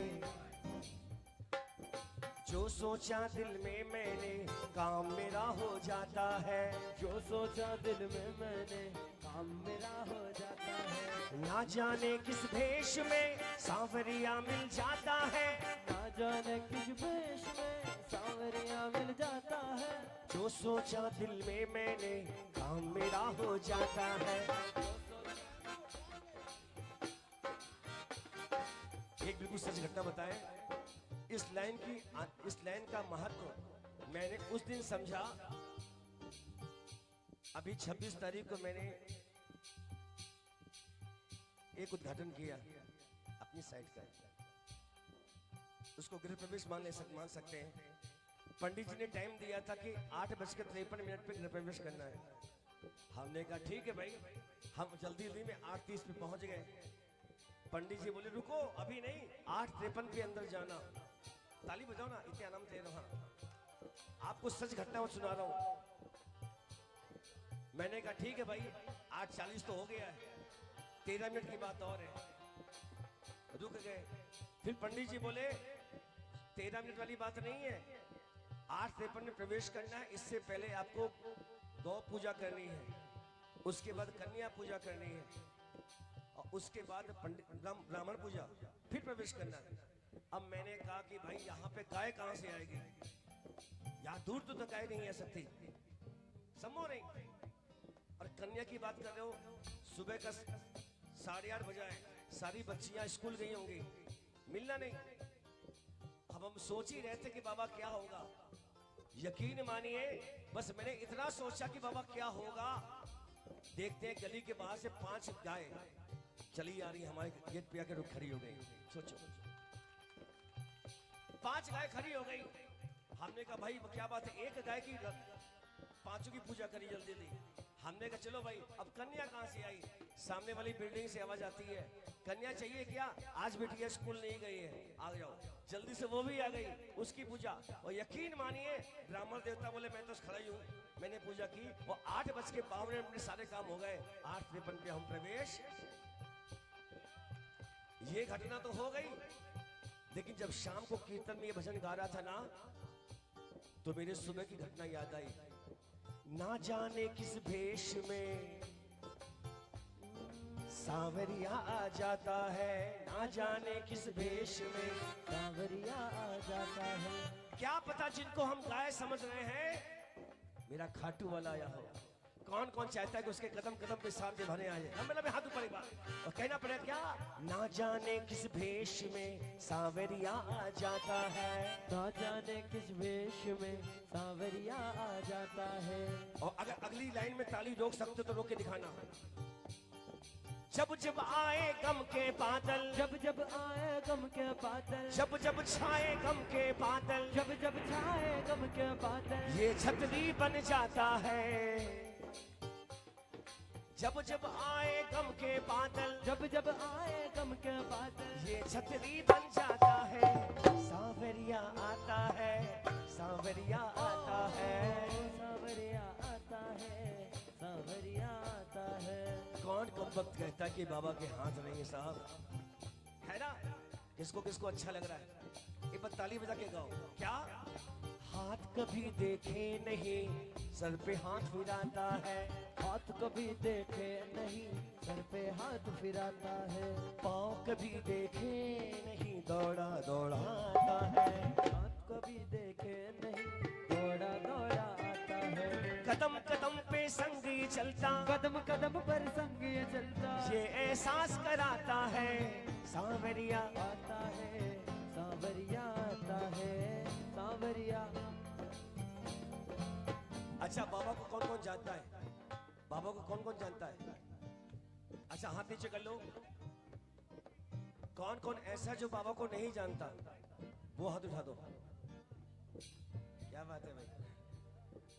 जो सोचा दिल में मैंने काम मेरा हो जाता है, जो सोचा दिल में मैंने काम मेरा हो जाता है, ना जाने किस भेष में सांवरिया मिल जाता है, ना जाने किस भेष में सांवरिया मिल जाता है, जो सोचा दिल में मैंने काम मेरा हो जाता है। एक बिल्कुल सच घटना बताएं, इस लाइन का महत्व मैंने उस दिन समझा, अभी 26 तारीख को मैंने एक उद्घाटन किया अपनी साइट का, उसको गृह प्रवेश मान सकते हैं। पंडित जी ने टाइम दिया था कि 8:53 पे गृह प्रवेश करना है। हमने कहा ठीक है भाई, हम जल्दी में 8:30 पे पहुंच गए। पंडित जी बोले रुको अभी नहीं, 8:53 के अंदर जाना। ताली बजाओ ना, इतने आराम दे रहा हूं, आपको सच घटना सुना रहा हूं। मैंने कहा ठीक है भाई, 8:40 तो हो गया है, 13 मिनट की बात और है। रुक गए, फिर पंडित जी बोले 13 मिनट वाली बात नहीं है, 8:53 में प्रवेश करना है। इससे पहले आपको गौ पूजा करनी है, उसके बाद कन्या पूजा करनी है, और उसके बाद ब्राह्मण पूजा, फिर प्रवेश करना है। अब मैंने कहा कि भाई यहाँ पे गाय कहाँ से आएगी, यहाँ दूर तो गाय नहीं आ सकती, संभव नहीं। और कन्या की बात कर रहे हो, सुबह का 8:30 बजा है, सारी बच्चियां स्कूल गई होंगी, मिलना नहीं। अब हम सोच ही रहे थे कि बाबा क्या होगा। यकीन मानिए, बस मैंने इतना सोचा कि बाबा क्या होगा। देखते हैं गली के बाहर से 5 गाय चली आ रही, हमारे गेट पे आकर रुक खड़ी हो गई। सोचो 5 गाय खड़ी हो गई। हमने कहा भाई क्या बात है, एक गाय की 5 की पूजा करी जल्दी जल्दी। हमने कहा चलो भाई, अब कन्या कहाँ से आई? सामने वाली बिल्डिंग से आवाज आती है, कन्या चाहिए क्या? आज बिटिया स्कूल नहीं गई है, आ जाओ। जल्दी से वो भी आ गई, उसकी पूजा। और यकीन मानिए, ब्राह्मण देवता बोले मैं तो खड़ा ही हूँ, मैंने पूजा की और 8:52 में सारे काम हो गए। 8:53 पे हम प्रवेश। ये घटना तो हो गई, लेकिन जब शाम को कीर्तन में ये भजन गा रहा था ना, तो मेरे सुबह की घटना याद आई। ना जाने किस भेष में सांवरिया आ जाता है, ना जाने किस भेष में सांवरिया आ जाता है। क्या पता जिनको हम गाय समझ रहे हैं मेरा खाटू वाला आया हो। कौन कौन चाहता है कि उसके कदम कदम पे सामने भरे आए। लंबे लंबे हाथ ऊपर एक बार और कहना पड़ेगा क्या, ना जाने किस भेष में सांवरिया आ जाता है, ना जाने किस वेश में सांवरिया आ जाता है। और अगर अगली लाइन में ताली रोक सकते हो तो रोक के दिखाना। जब जब आए गम के बादल, जब जब आए गम के बादल, जब जब छाए गम के बादल, जब जब छाए गम के बादल, ये छतरी बन जाता है। जब जब आए गम के बादल, जब जब आए गम के बादल, ये छतरी बन जाता है। सांवरिया आता है, सांवरिया आता है, सांवरिया आता है, सांवरिया आता है। कौन कब वक्त कहता है कि बाबा के हाथ नहीं है साहब, है ना। किसको किसको अच्छा लग रहा है एक बार ताली बजा के गाओ। क्या हाथ कभी देखे नहीं सर पे हाथ फिराता है, हाथ कभी देखे नहीं सर पे हाथ फिराता है। पाँव कभी देखे नहीं दौड़ा दौड़ाता है, हाथ कभी देखे नहीं दौड़ा दौड़ा आता है। कदम कदम पे संगी चलता, कदम कदम पर संग ये चलता, ये एहसास कराता है। सांवरिया आता है, सांवरिया आता है, सांवरिया। अच्छा बाबा को कौन कौन जानता है, बाबा को कौन कौन जानता है। अच्छा हाथ नीचे कर लो। कौन कौन ऐसा जो बाबा को नहीं जानता वो हाथ उठा दो। क्या बात है भाई,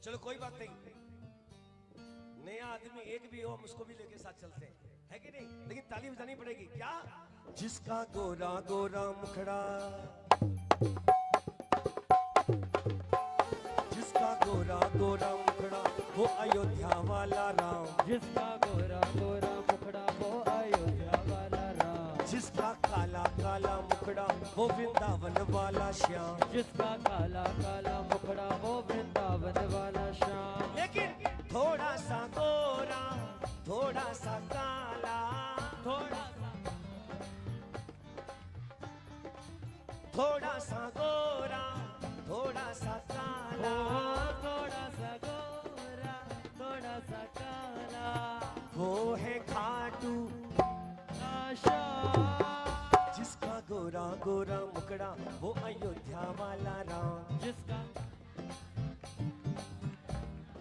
चलो कोई बात नहीं, नया आदमी एक भी हो हम उसको भी लेके साथ चलते हैं, है कि नहीं। लेकिन ताली बजानी पड़ेगी। क्या जिसका गोरा गोरा मुखड़ा, जिसका गोरा गोरा मुखड़ा वो अयोध्या वाला राम, जिसका गोरा गोरा मुखड़ा वो अयोध्या वाला राम, जिसका काला काला मुखड़ा वो वृंदावन वाला श्याम, जिसका काला काला मुखड़ा वो वृंदावन वाला श्याम। लेकिन थोड़ा सा गोरा थोड़ा सा काला, थोड़ा सा थोड़ा सा गोरा थोड़ा सा काला, थोड़ा सा गोरा थोड़ा सा काला, वो है खाटू श्याम। जिसका गोरा गोरा मुखड़ा वो अयोध्या वाला राम, जिसका,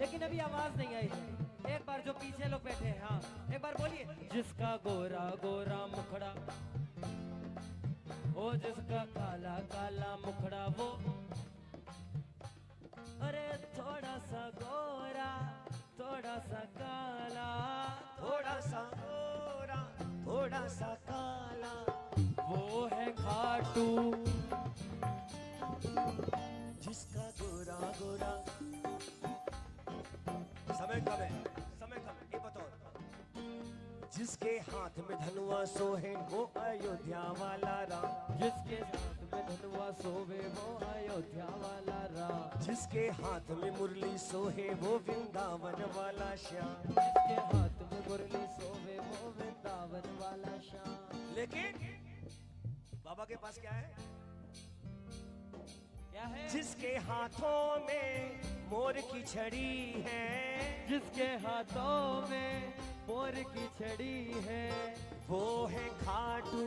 लेकिन अभी आवाज नहीं आई है। एक बार जो पीछे लोग बैठे हैं, हाँ एक बार बोलिए। जिसका गोरा गोरा मुखड़ा, ओ जिसका काला काला मुखड़ा वो, अरे थोड़ा सा गोरा थोड़ा सा काला, थोड़ा सा गोरा थोड़ा सा काला, वो है खाटू। जिसका गोरा गोरा। समय कब है, समय कब ये बताओ। जिसके हाथ में धनुआ सोहे वो अयोध्या वाला राम, जिसके साथ में धनुआ सोवे वो अयोध्या वाला राम, जिसके हाथ में मुरली सोहे वो वृंदावन वाला श्याम, जिसके हाथ में मुरली सोवे वो वृंदावन वाला श्याम। लेकिन बाबा के पास क्या है, क्या है? जिसके हाथों में मोर की छड़ी है, जिसके हाथों में मोर की छड़ी है, वो है खाटू।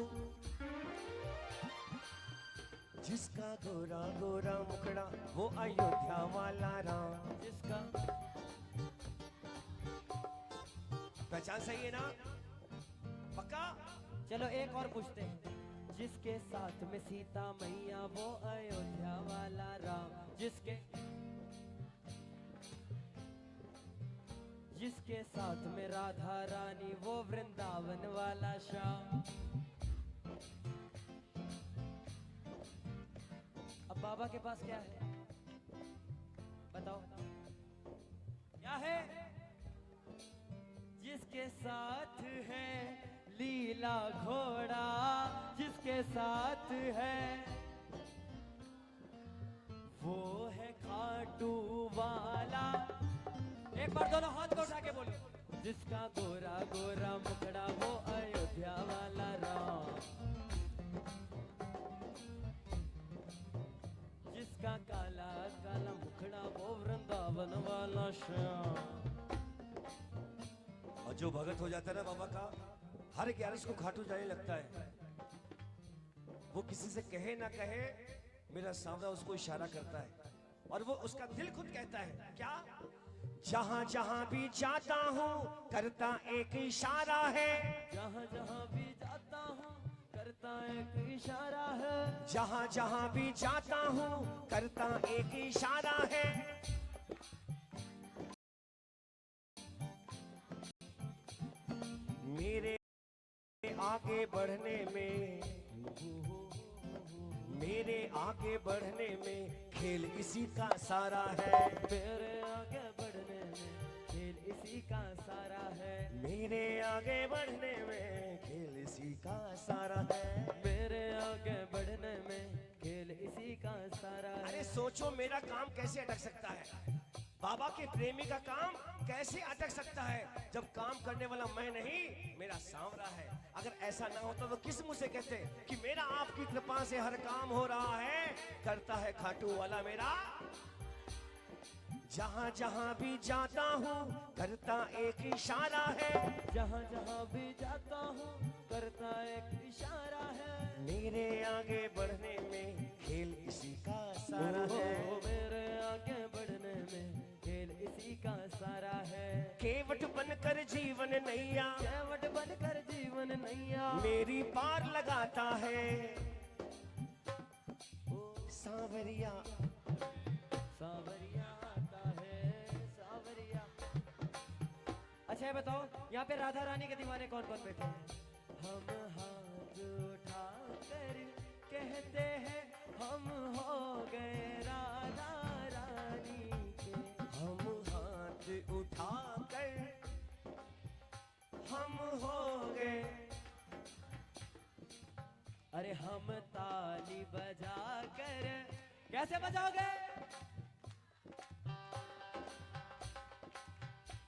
जिसका गोरा गोरा मुखड़ा वो अयोध्या वाला राम, जिसका, पहचान सही है ना, पक्का। चलो एक और पूछते हैं। जिसके साथ में सीता मैया वो अयोध्या वाला राम, जिसके, जिसके साथ में राधा रानी वो वृंदावन वाला श्याम। अब बाबा के पास क्या है बताओ, क्या है? जिसके साथ है लीला घोड़ा, जिसके साथ है वो है खाटू। खाटू वाला। एक बार दोनों हाथ को उठा के बोलो। जिसका गोरा गोरा मुखड़ा वो अयोध्या वाला राम, जिसका काला काला मुखड़ा वो वृंदावन वाला श्याम। और जो भगत हो जाता है ना बाबा का, हर 11 को खाटू जाने लगता है। वो किसी से कहे ना कहे, मेरा सांवरा उसको इशारा करता है और वो उसका दिल खुद कहता है क्या, जहां जहां भी जाता हूँ करता एक इशारा है, जहाँ जहाँ भी जाता हूँ करता एक इशारा है, जहां जहां भी जाता हूँ करता एक इशारा है। मेरे आगे बढ़ने में, मेरे आगे बढ़ने में खेल इसी का सारा है, मेरे आगे बढ़ने में खेल इसी का सारा है, मेरे आगे बढ़ने में खेल इसी का सारा है, मेरे आगे बढ़ने में खेल इसी का सारा है। अरे सोचो मेरा काम कैसे अटक सकता है, बाबा के प्रेमी का काम कैसे अटक सकता है, जब काम करने वाला मैं नहीं मेरा सांवरा है। अगर ऐसा ना होता तो किस मुंह से कहते कि मेरा आपकी कृपा से हर काम हो रहा है, करता है खाटू वाला मेरा। जहां जहां भी जाता हूँ करता एक इशारा है, जहाँ जहाँ भी जाता हूँ करता एक इशारा है, मेरे आगे बढ़ने में खेल इसी का सारा है, मेरे आगे बढ़ने में खेल इसी का सारा है। केवट बनकर जीवन नैया केवट बनकर जीवन नैया मेरी पार लगाता है, सांवरिया सावरिया आता है सावरिया। अच्छा ये बताओ यहाँ पे राधा रानी के दीवाने कौन कौन बैठे हैं? हम हाथ उठा कर कहते हैं हम हो गए राधा रानी के, हम हाथ उठा कर हम हो गए। अरे हम ताली बजा कर, कैसे बजाओगे?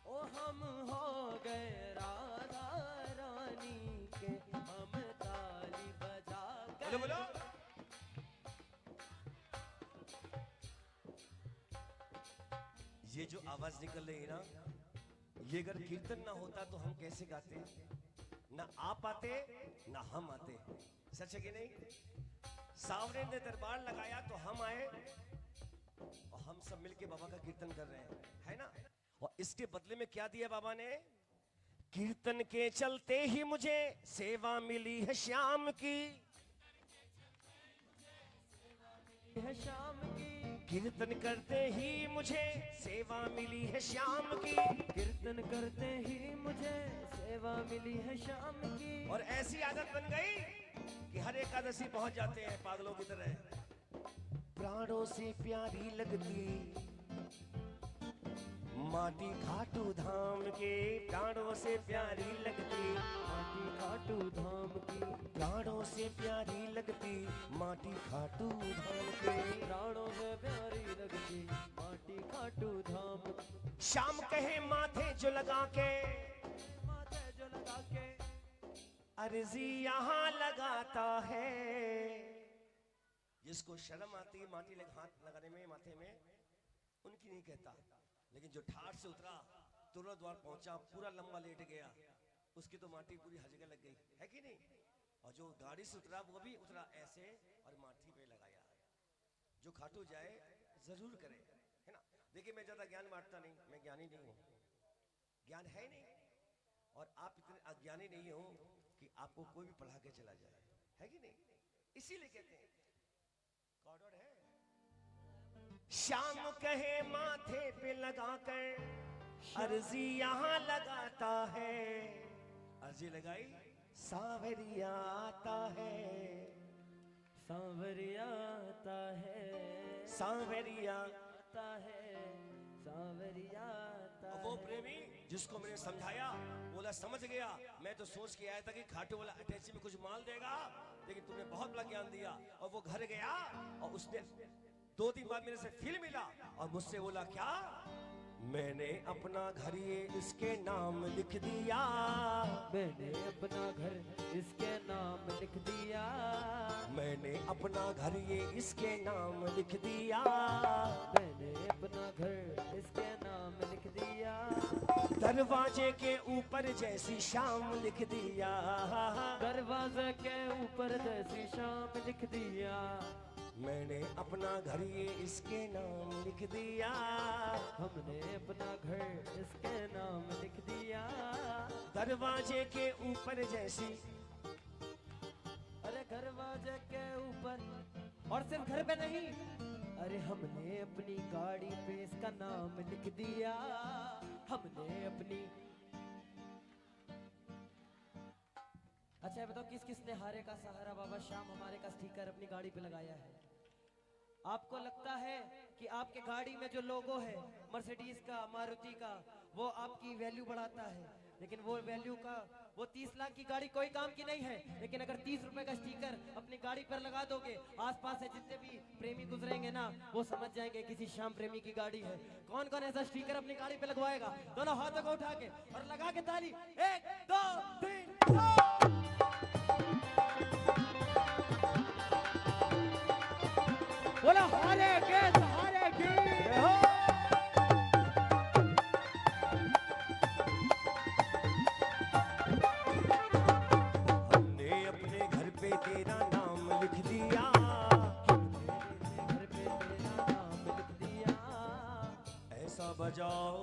ओ हम हो गए राधा रानी के, हम ताली बजा कर। बोलो बोलो। ये जो आवाज निकल रही है ना, ये अगर कीर्तन ना होता तो हम कैसे गाते, ना आप आते ना हम आते, सच है कि नहीं? सांवरे ने दरबार लगाया तो हम आए और हम सब मिलके बाबा का कीर्तन कर रहे हैं, है ना? और इसके बदले में क्या दिया बाबा ने? कीर्तन के चलते ही मुझे सेवा मिली है श्याम की, है शाम की, कीर्तन करते ही मुझे सेवा मिली है श्याम की, कीर्तन करते ही मुझे सेवा मिली है शाम की। और ऐसी आदत बन गई कि हर एकादशी पहुंच जाते हैं पागलों की तरह। प्राणों से प्यारी लगती माटी खाटू धाम के, प्राणों से प्यारी लगती माटी खाटू धाम की, प्राणों से प्यारी लगती माटी खाटू धाम के। प्राणों से प्यारी लगती माटी खाटू धाम की। शाम कहे माथे जो लगा के, माथे जो लगा के अर्जी यहाँ लगाता है। जिसको शर्म आती है माटी हाथ लगाने में माथे में, उनकी नहीं कहता, लेकिन जो ठाठ से उतरा तुरंत द्वार पहुंचा पूरा लंबा लेट गया, उसकी तो माटी पूरी हर जगह लग गई, है कि नहीं? और जो गाड़ी से उतरा वो भी उतरा ऐसे और माटी पे लगाया। जो खाटू जाए जरूर करे, है ना? देखिए मैं ज्यादा ज्ञान बांटता नहीं, मैं ज्ञानी नहीं हूँ, ज्ञान है नहीं, और आप इतने अज्ञानी नहीं हो कि आपको कोई भी पढ़ा के चला जाए, है कि नहीं? इसीलिए कहते हैं गॉड है। शाम कहे माथे पे लगाकर अर्जी यहाँ लगाता है, अर्जी लगाई सांवरिया आता है, सांवरिया आता है, सांवरिया। आता है, सांवरिया आता और वो है। प्रेमी जिसको मैंने समझाया बोला समझ गया, मैं तो सोच के आया था कि खाटू वाला अटैची में कुछ माल देगा, लेकिन तुमने बहुत बड़ा ज्ञान दिया। और वो घर गया और उसने 2 दिन बाद मेरे से फिर मिला और मुझसे बोला क्या, मैंने अपना घर ये इसके नाम लिख दिया, मैंने अपना घर इसके नाम लिख दिया, मैंने अपना घर ये इसके नाम लिख दिया, मैंने अपना घर इसके नाम लिख दिया, दरवाजे के ऊपर जैसी शाम लिख दिया, दरवाजे के ऊपर जैसी शाम लिख दिया, मैंने अपना घर ये इसके नाम लिख दिया, हमने अपना घर इसके नाम लिख दिया, दरवाजे के ऊपर जैसी। अरे दरवाजे के ऊपर, और सिर्फ घर पे नहीं, अरे हमने अपनी गाड़ी पे इसका नाम लिख दिया, हमने अपनी। अच्छा ये बताओ किस किसने हारे का सहारा बाबा श्याम हमारे का स्टिकर अपनी गाड़ी पे लगाया है? आपको लगता है कि आपके गाड़ी में जो लोगो है मर्सिडीज का, मारुति का, वो आपकी वैल्यू बढ़ाता है, लेकिन वो वैल्यू का, वो 30 लाख की गाड़ी कोई काम की नहीं है, लेकिन अगर 30 रुपए का स्टिकर अपनी गाड़ी पर लगा दोगे, आसपास से जितने भी प्रेमी गुजरेंगे ना, वो समझ जाएंगे किसी श्याम प्रेमी की गाड़ी है। कौन कौन ऐसा स्टिकर अपनी गाड़ी पे लगवाएगा? दोनों हाथों को उठा के और लगा के ताली, 1 2 3 बोला हारे के सहारे की। हमने अपने घर पे तेरा नाम लिख दिया, घर पे तेरा नाम लिख दिया, ऐसा बजाओ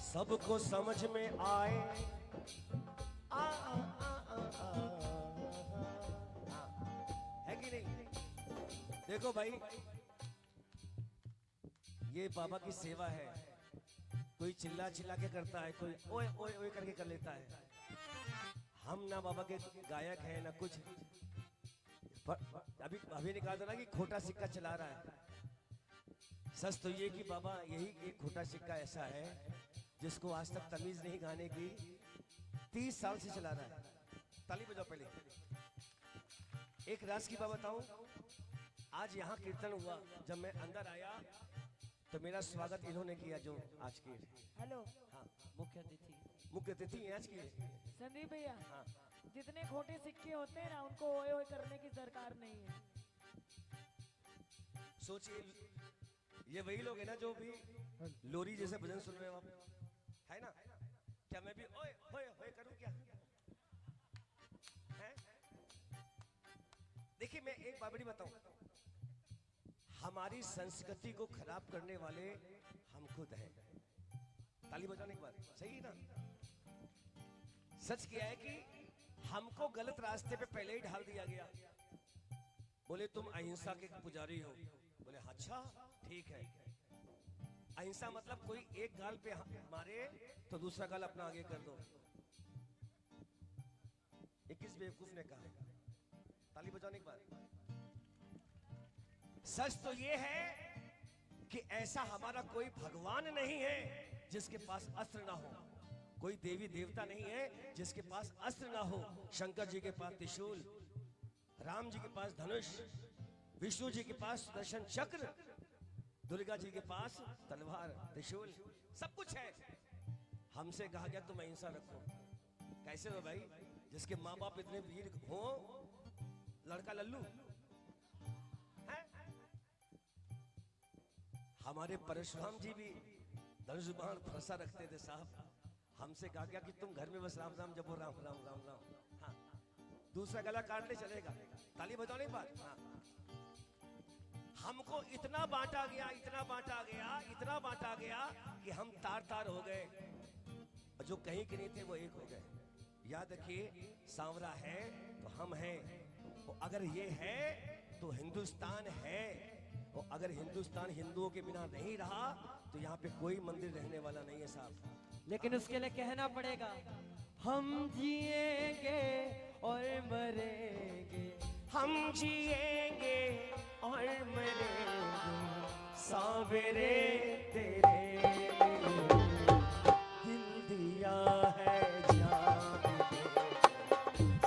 सबको समझ में आए। है कि नहीं? देखो भाई, ये बाबा की सेवा है। कोई चिल्ला चिल्ला के करता है, कोई ओए ओए ओए करके कर लेता है। हम ना बाबा के गायक हैं ना कुछ। अभी अभी निकाल दो ना कि खोटा सिक्का चला रहा है। सच तो ये कि बाबा यही एक खोटा सिक्का ऐसा है जिसको आज तक तमीज नहीं गाने की 30 साल से चला रहा है। ताली बजाओ पहले। एक राज की बात बताऊं, आज यहाँ कीर्तन हुआ, जब मैं अंदर आया तो मेरा स्वागत इन्होंने किया जो आज के। हेलो हाँ, मुख्य अतिथि। मुख्य अतिथि आज की। संदीप भैया, हाँ, जितने खोटे सिक्के होते हैं ना, उनको ओए ओए करने की दरकार नहीं है। सोचिए ये वही लोग हैं ना जो भी लोरी जैसे भजन सुन रहे हो आप, है ना? क्या मैं भी ओए ओए ओए करूं क्या? हैं? देखिए मैं एक बात बड़ी बताऊं, हमारी संस्कृति को खराब करने वाले हम खुद हैं। ताली बजाने के बाद सही है ना? सच क्या है कि हमको गलत रास्ते पे पहले ही ढाल दिया गया। बोले तुम अहिंसा के पुजारी हो। बोले अच्छा ठीक है। अहिंसा मतलब कोई एक गाल पे मारे तो दूसरा गाल अपना आगे कर दो। ये किस बेवकूफ ने कहा? ताली बजाने के बाद। सच तो ये है कि ऐसा हमारा कोई भगवान नहीं है जिसके पास अस्त्र ना हो, कोई देवी देवता नहीं है जिसके पास अस्त्र ना हो। शंकर जी के पास त्रिशूल, राम जी के पास धनुष, विष्णु जी के पास सुदर्शन चक्र, दुर्गा जी के पास तलवार त्रिशूल, सब कुछ है। हमसे कहा गया तुम अहिंसा रखो। कैसे हो भाई? जिसके माँ बाप इतने वीर हो, लड़का लल्लू है? हमारे परशुराम जी भी धनुष बाण फरसा रखते थे साहब। हमसे कहा गया कि तुम घर में बस राम राम जपो, राम राम राम राम। हाँ, दूसरा गला काट ले चलेगा। ताली बजाने के बाद। हाँ, हमको इतना बांटा गया, इतना बांटा गया, इतना बांटा गया कि हम तार तार हो गए। जो कहीं के नहीं थे वो एक हो गए। याद रखिए, सांवरा है तो हम हैं, और अगर ये है तो हिंदुस्तान है, और अगर हिंदुस्तान हिंदुओं के बिना नहीं रहा तो यहाँ पे कोई मंदिर रहने वाला नहीं है साहब। लेकिन उसके लिए कहना पड़ेगा, हम जिएंगे और मरेंगे, हम जिएंगे और मरेंगे सांवरे तेरे दिल दिया है जान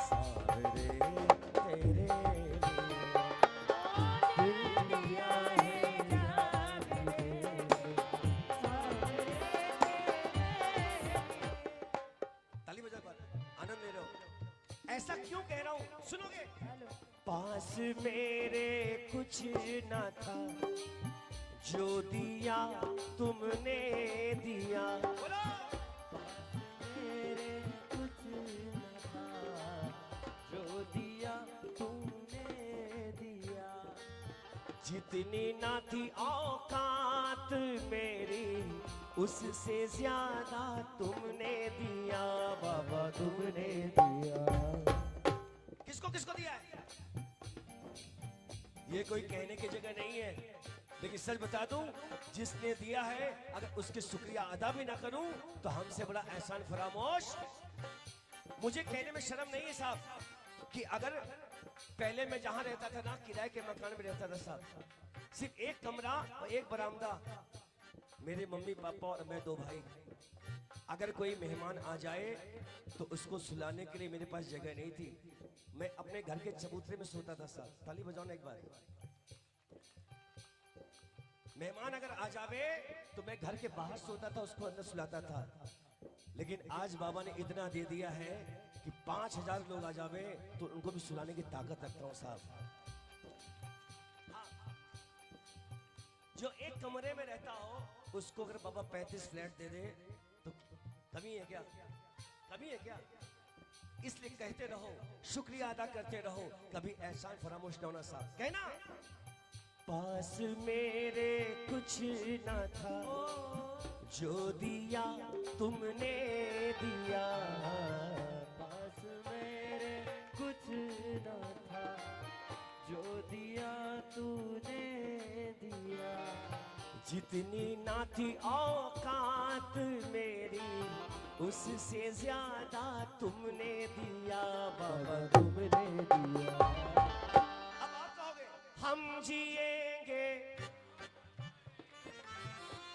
सांवरे तेरे। कह रहा हूँ, सुनोगे? हेलो पास मेरे कुछ न था, जो दिया तुमने दिया। बोलो। मेरे कुछ न था, जो दिया तुमने दिया। जितनी ना थी औकात मेरी, उससे ज्यादा तुमने दिया बाबा, तुमने दिया। किसको किसको दिया है? ये कोई कहने की जगह नहीं है, लेकिन सच बता दूं, जिसने दिया है अगर उसके शुक्रिया अदा भी ना करूं तो हमसे बड़ा एहसान फरामोश। मुझे कहने में शर्म नहीं है साहब कि अगर पहले मैं जहां रहता था ना, किराए के मकान में रहता था साहब, सिर्फ एक कमरा और एक बरामदा, मेरे मम्मी पापा और मैं 2 भाई। अगर कोई मेहमान आ जाए तो उसको सुलाने के लिए मेरे पास जगह नहीं थी, मैं अपने घर के चबूतरे में सोता था साहब। ताली बजाओ ना एक बार। मेहमान अगर आ जावे तो मैं घर के बाहर सोता था, उसको अंदर सुलाता था। लेकिन आज बाबा ने इतना दे दिया है कि 5000 लोग आ जावे तो उनको भी सुलाने की ताकत रखता हूँ साहब। जो एक कमरे में रहता हो उसको अगर बाबा 35 फ्लैट दे दे तो कमी है क्या? कमी है क्या? इसलिए कहते रहो, शुक्रिया अदा करते रहो, कभी एहसान फरामोश न होना साहब। कहना पास मेरे कुछ न था, जो दिया तुमने दिया। पास मेरे कुछ न था, जो दिया तूने दिया। जितनी ना थी औकात मेरी, उससे ज्यादा तुमने दिया बाबा, तुमने दिया। अब आप कहोगे हम जिएंगे,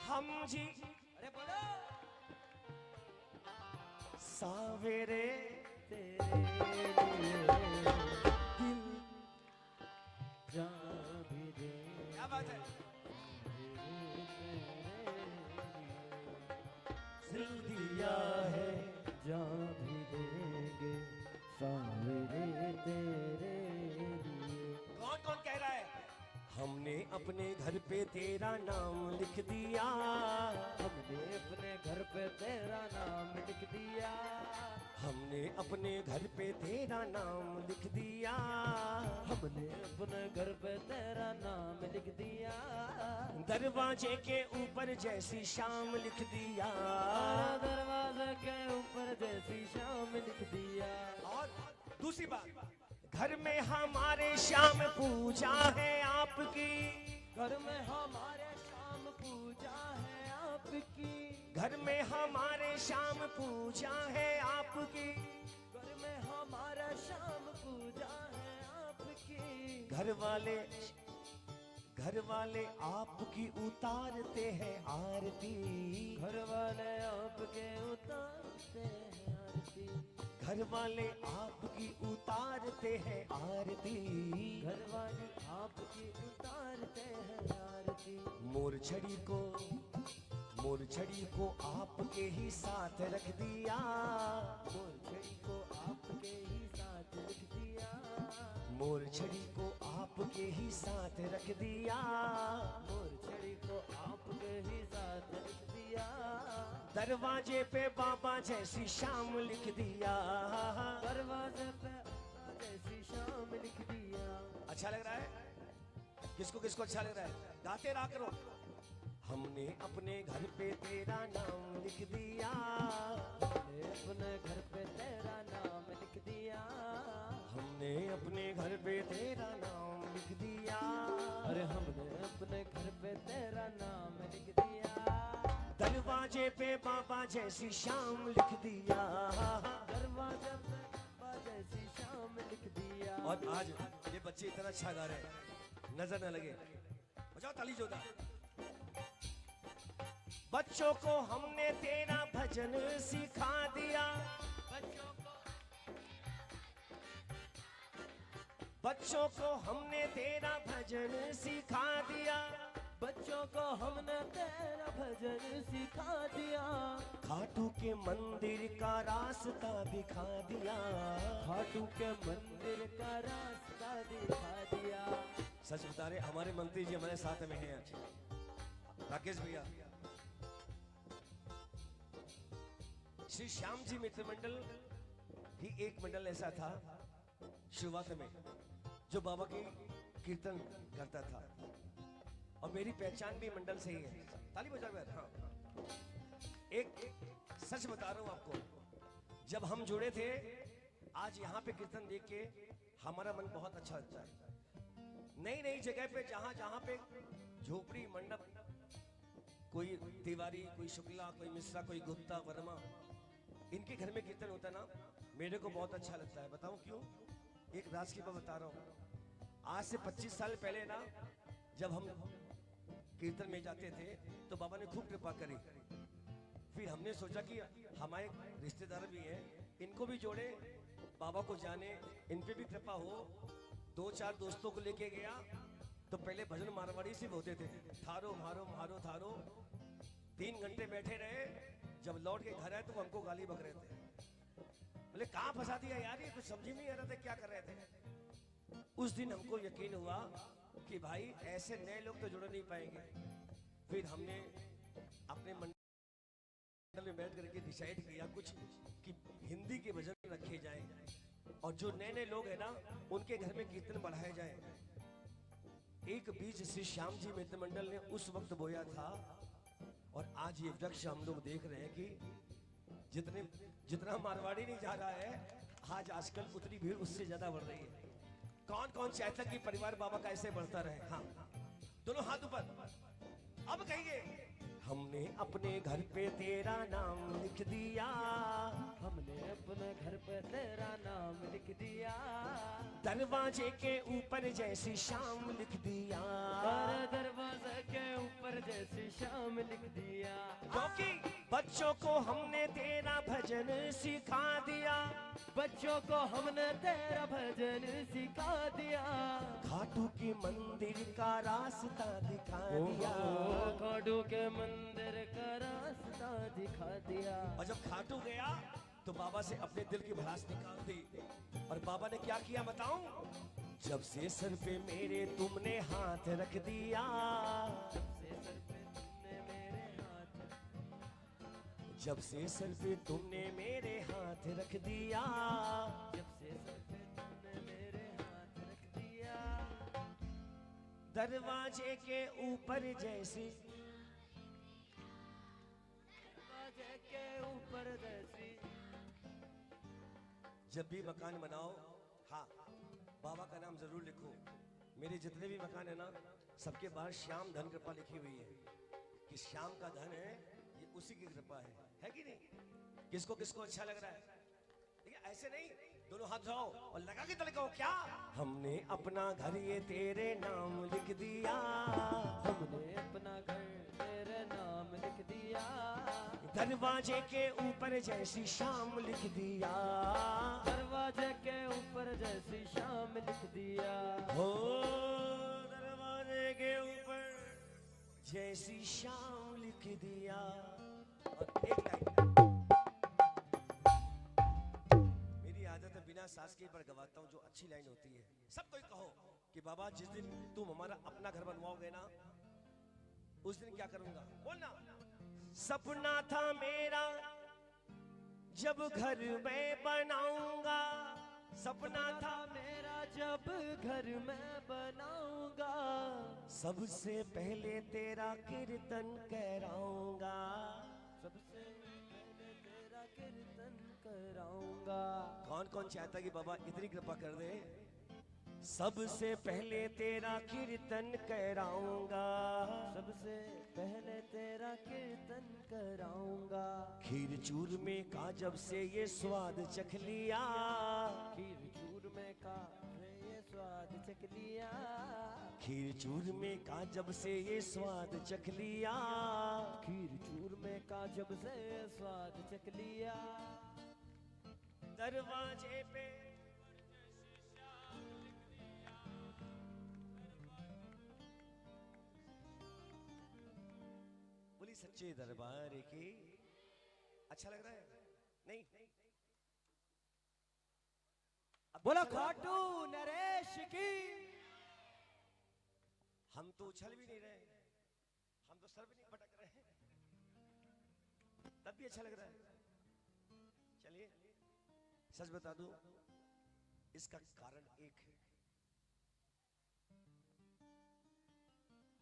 हम जी, अरे बोलो। सावेरे तेरे लिए दिल जान भी दे। क्या बात है? दिल दिया है, जान भी देंगे सावरे तेरे लिए। कौन कौन कह रहा है? हमने अपने घर पे तेरा नाम लिख दिया, हमने अपने घर पे तेरा नाम लिख दिया। हमने अपने घर पे तेरा नाम लिख दिया। हमने अपने घर पे तेरा नाम लिख दिया। दरवाजे के ऊपर जैसी शाम लिख दिया, दरवाजे के ऊपर जैसी शाम लिख दिया। और दूसरी बात, घर में हमारे शाम पूजा है आपकी, घर में हमारे शाम पूजा है आपकी। घर में हमारे शाम पूजा है आपकी। घर में हमारा शाम पूजा है आपकी। घर वाले आपकी उतारते हैं आरती, घर वाले आपके उतारते हैं आरती। घर वाले आपकी उतारते हैं आरती। घर वाले आपकी उतारते हैं आरती। मोर छड़ी को आपके ही साथ रख दिया, मोर छड़ी को आपके ही साथ रख दिया। मोर छड़ी को आपके ही साथ रख दिया। मोर छड़ी को आपके ही साथ रख दिया। दरवाजे पे बाबा जैसी शाम लिख दिया। दरवाजे पे जैसी शाम लिख दिया। अच्छा लग रहा है? किसको किसको अच्छा लग रहा है? गाते रहा करो। हमने अपने घर पे तेरा नाम लिख दिया, हमने अपने घर पे तेरा नाम लिख दिया। हमने अपने घर पे तेरा नाम लिख दिया। अरे हमने अपने घर पे तेरा नाम लिख दिया। दरवाजे पे बाबा जैसी शाम लिख दिया। दरवाजे पे बाबा जैसी शाम लिख दिया। और आज ये बच्चे इतना अच्छा गा रहे हैं, नजर न लगे, बजाओ ताली जोरदार। बच्चों को हमने तेरा भजन सिखा दिया, बच्चों को हमने तेरा भजन सिखा दिया। बच्चों को हमने तेरा भजन सिखा दिया, खाटू के मंदिर का रास्ता दिखा दिया, खाटू के मंदिर का रास्ता दिखा दिया। सच बता रहे हमारे मंत्री जी हमारे साथ में हैं राकेश भैया। श्री श्याम जी मित्र मंडल ही एक मंडल ऐसा था शुरुआत में जो बाबा की कीर्तन करता था, और मेरी पहचान भी मंडल से ही है। ताली बजा बैठ। हाँ, एक सच बता रहा हूं आपको, जब हम जुड़े थे आज यहाँ पे कीर्तन देख के हमारा मन बहुत अच्छा लगता है। नई नई जगह पे जहाँ जहाँ पे झोपड़ी मंडप, कोई तिवारी, कोई शुक्ला, कोई मिश्रा, कोई गुप्ता, वर्मा, इनके घर में कीर्तन होता ना, मेरे को बहुत अच्छा लगता है। बताऊं क्यों? एक राज की बात बता रहा हूं। आज से 25 साल पहले ना, जब हम कीर्तन में जाते थे तो बाबा ने खूब कृपा करी। फिर हमने सोचा कि हमारे रिश्तेदार भी हैं, इनको भी जोड़े, बाबा को जाने, इन पे भी कृपा हो। 2-4 दोस्तों को लेके गया तो पहले भजन मारवाड़ी से होते थे, थारो मारो मारो थारो। 3 घंटे बैठे रहे, जब लौट के घर आए तो वो हमको गाली बक रहे थे। बोले कहाँ फंसा दिया यार, ये कुछ समझ में नहीं आ रहा था क्या कर रहे थे। उस दिन हमको यकीन हुआ कि भाई ऐसे नए लोग तो जुड़ नहीं पाएंगे। फिर हमने अपने मंडल में बैठ करके डिसाइड किया कुछ कि हिंदी के भजन रखे जाएं, और जो नए नए लोग हैं ना उनके घर में कीर्तन बढ़ाए जाएं। एक बीज श्री श्याम जी मित्र मंडल ने उस वक्त बोया था, और आज ये वृक्ष हम लोग देख रहे हैं कि जितना मारवाड़ी नहीं जा रहा है, आज आजकल उतनी भीड़ उससे ज्यादा बढ़ रही है। कौन कौन चाहता कि परिवार बाबा का ऐसे बढ़ता रहे? हाँ, दोनों हाथ ऊपर। अब कहिए, हमने अपने घर पे तेरा नाम लिख दिया, हमने अपने घर पे तेरा नाम लिख दिया, दरवाजे के ऊपर जैसी शाम लिख दिया, और दरवाजे के ऊपर जैसी शाम लिख दिया। क्योंकि बच्चों को हमने तेरा भजन सिखा दिया, बच्चों को हमने तेरा भजन सिखा दिया, खाटू के मंदिर का रास्ता दिखा दिया। खाटू के मंदिर का रास्ता दिखा दिया। और जब खाटू गया तो बाबा से अपने दिल की भड़ास निकाल दी, और बाबा ने क्या किया बताऊं? जब से सर पे मेरे तुमने हाथ रख दिया, जब से सर पे तुमने मेरे हाथ रख दिया, जब से सर पे तुमने मेरे हाथ रख दिया, दरवाजे के ऊपर जैसी, दरवाजे के ऊपर जैसी। जब भी मकान बनाओ, हाँ, बाबा का नाम जरूर लिखो। मेरे जितने भी मकान है ना, सबके बाहर श्याम धन कृपा लिखी हुई है, कि श्याम का धन है, ये उसी की कृपा है कि नहीं? किसको किसको अच्छा लग रहा है? ठीक है, ऐसे नहीं, दोनों हाथ जाओ और लगा के तले कहो क्या? हमने अपना घर ये तेरे नाम लिख दिया, हमने अपना घर तेरे नाम लिख दिया, दरवाजे के ऊपर जैसी शाम लिख दिया, दरवाजे के ऊपर जैसी शाम लिख दिया। हो दरवाजे के ऊपर जैसी शाम लिख दिया। और एक लाइन मेरी आदत है, बिना सास के पर गवाता हूँ, जो अच्छी लाइन होती है सब कोई कहो कि बाबा जिस दिन तुम हमारा अपना घर बनवाओगे ना, उस दिन क्या करूंगा? बोलना। सपना था मेरा जब घर मैं बनाऊंगा, सपना था मेरा जब घर मैं बनाऊंगा, सबसे पहले तेरा कीर्तन कराऊंगा, सबसे पहले तेरा कीर्तन कराऊंगा। कौन कौन चाहता कि बाबा इतनी कृपा कर दे? सबसे पहले तेरा कीर्तन कराऊंगा, सबसे पहले तेरा कीर्तन कराऊंगा। खीर चूरमे का जब से ये स्वाद चख लिया, खीर चूरमे का ये स्वाद चख लिया, खीर चूरमे का जब से ये स्वाद चख लिया, खीर चूरमे का जब से ये स्वाद चख लिया, दरवाजे पे सच्चे दरबार की। अच्छा लग रहा है नहीं? बोलो खाटू नरेश की। हम तो उछल भी नहीं रहे, हम तो सर भी नहीं पटक रहे हैं, तब भी अच्छा लग रहा है। चलिए सच बता दूं, इसका कारण एक है।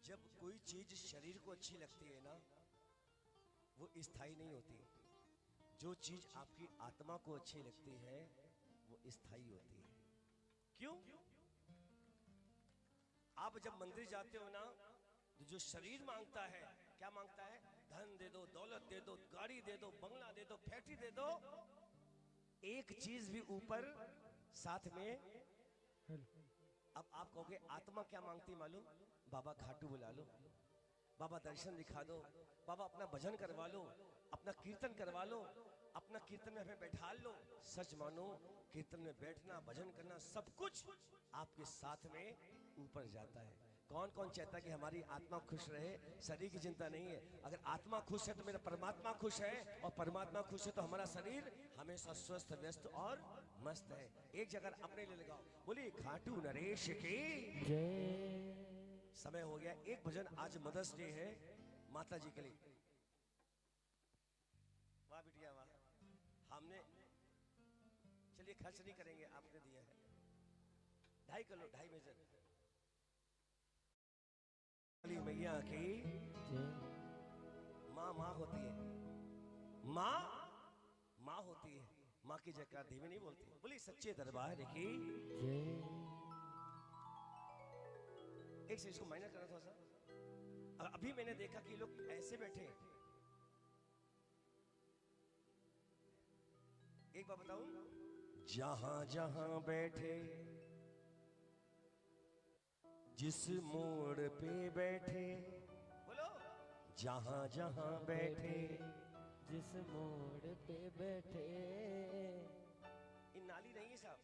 जब कोई चीज शरीर को अच्छी लगती है ना, वो स्थायी नहीं होती। जो चीज आपकी आत्मा को अच्छी लगती है वो स्थायी होती है। क्यों? आप जब मंदिर जाते हो ना, तो जो शरीर मांगता है, क्या मांगता है? धन दे दो, दौलत दे दो, गाड़ी दे दो, बंगला दे दो, फैक्ट्री दे दो। एक चीज भी ऊपर साथ में। अब आप कहोगे आत्मा क्या मांगती मालूम? बाबा खाटू बुला लो, बाबा दर्शन दिखा दो, बाबा अपना भजन करवा लो, अपना कीर्तन करवा लो, अपना कीर्तन में हमें बैठा लो। सच मानो, कीर्तन में बैठना, भजन करना, सब कुछ आपके साथ में ऊपर जाता है। कौन कौन चाहता है कि हमारी आत्मा खुश रहे? शरीर की चिंता नहीं है। अगर आत्मा खुश है तो मेरा परमात्मा खुश है, और परमात्मा खुश है तो हमारा शरीर हमेशा स्वस्थ, व्यस्त और मस्त है। एक जगह अपने लिए लगाओ, बोलिए खाटू नरेश की जय। समय हो गया। एक भजन, आज मदर्स डे है, माता जी के लिए। वाह बिटिया वाह। हमने, चलिए खर्च नहीं करेंगे, आपने दिया है 2.5 किलो, 2.5 मेजर। काली मैया की माँ माँ होती है, माँ माँ होती है। माँ की जयकार धीमे नहीं बोलती। बोली सच्चे दरबार की। एक से इसको माइनर करना थोड़ा सा। अभी मैंने देखा कि लोग ऐसे बैठे हैं। एक बार बताऊं, जहां जहां बैठे, जिस मोड़ पे बैठे, बोलो जहां जहां बैठे, जिस मोड़ पे बैठे। ये नाली नहीं है साहब।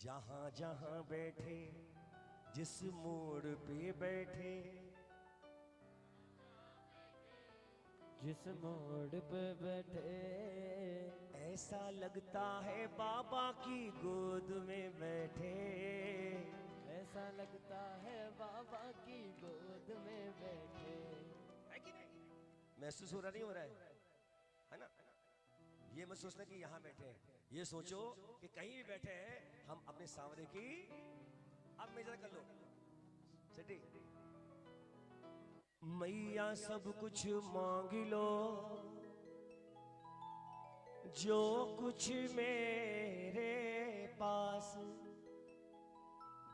जहां जहां बैठे, जिस मोड़ पे बैठे, जिस मोड़ पे बैठे, ऐसा लगता है बाबा की गोद में बैठे। ऐसा लगता है बाबा की गोद में बैठे। है कि नहीं? महसूस हो रहा नहीं हो रहा है ना? ये मत सोचना कि यहाँ बैठे हैं, ये सोचो कि कहीं भी बैठे हैं हम अपने सांवरे की। अब मेजर कर लो सिटी। मैया सब कुछ मांग लो, जो कुछ मेरे पास,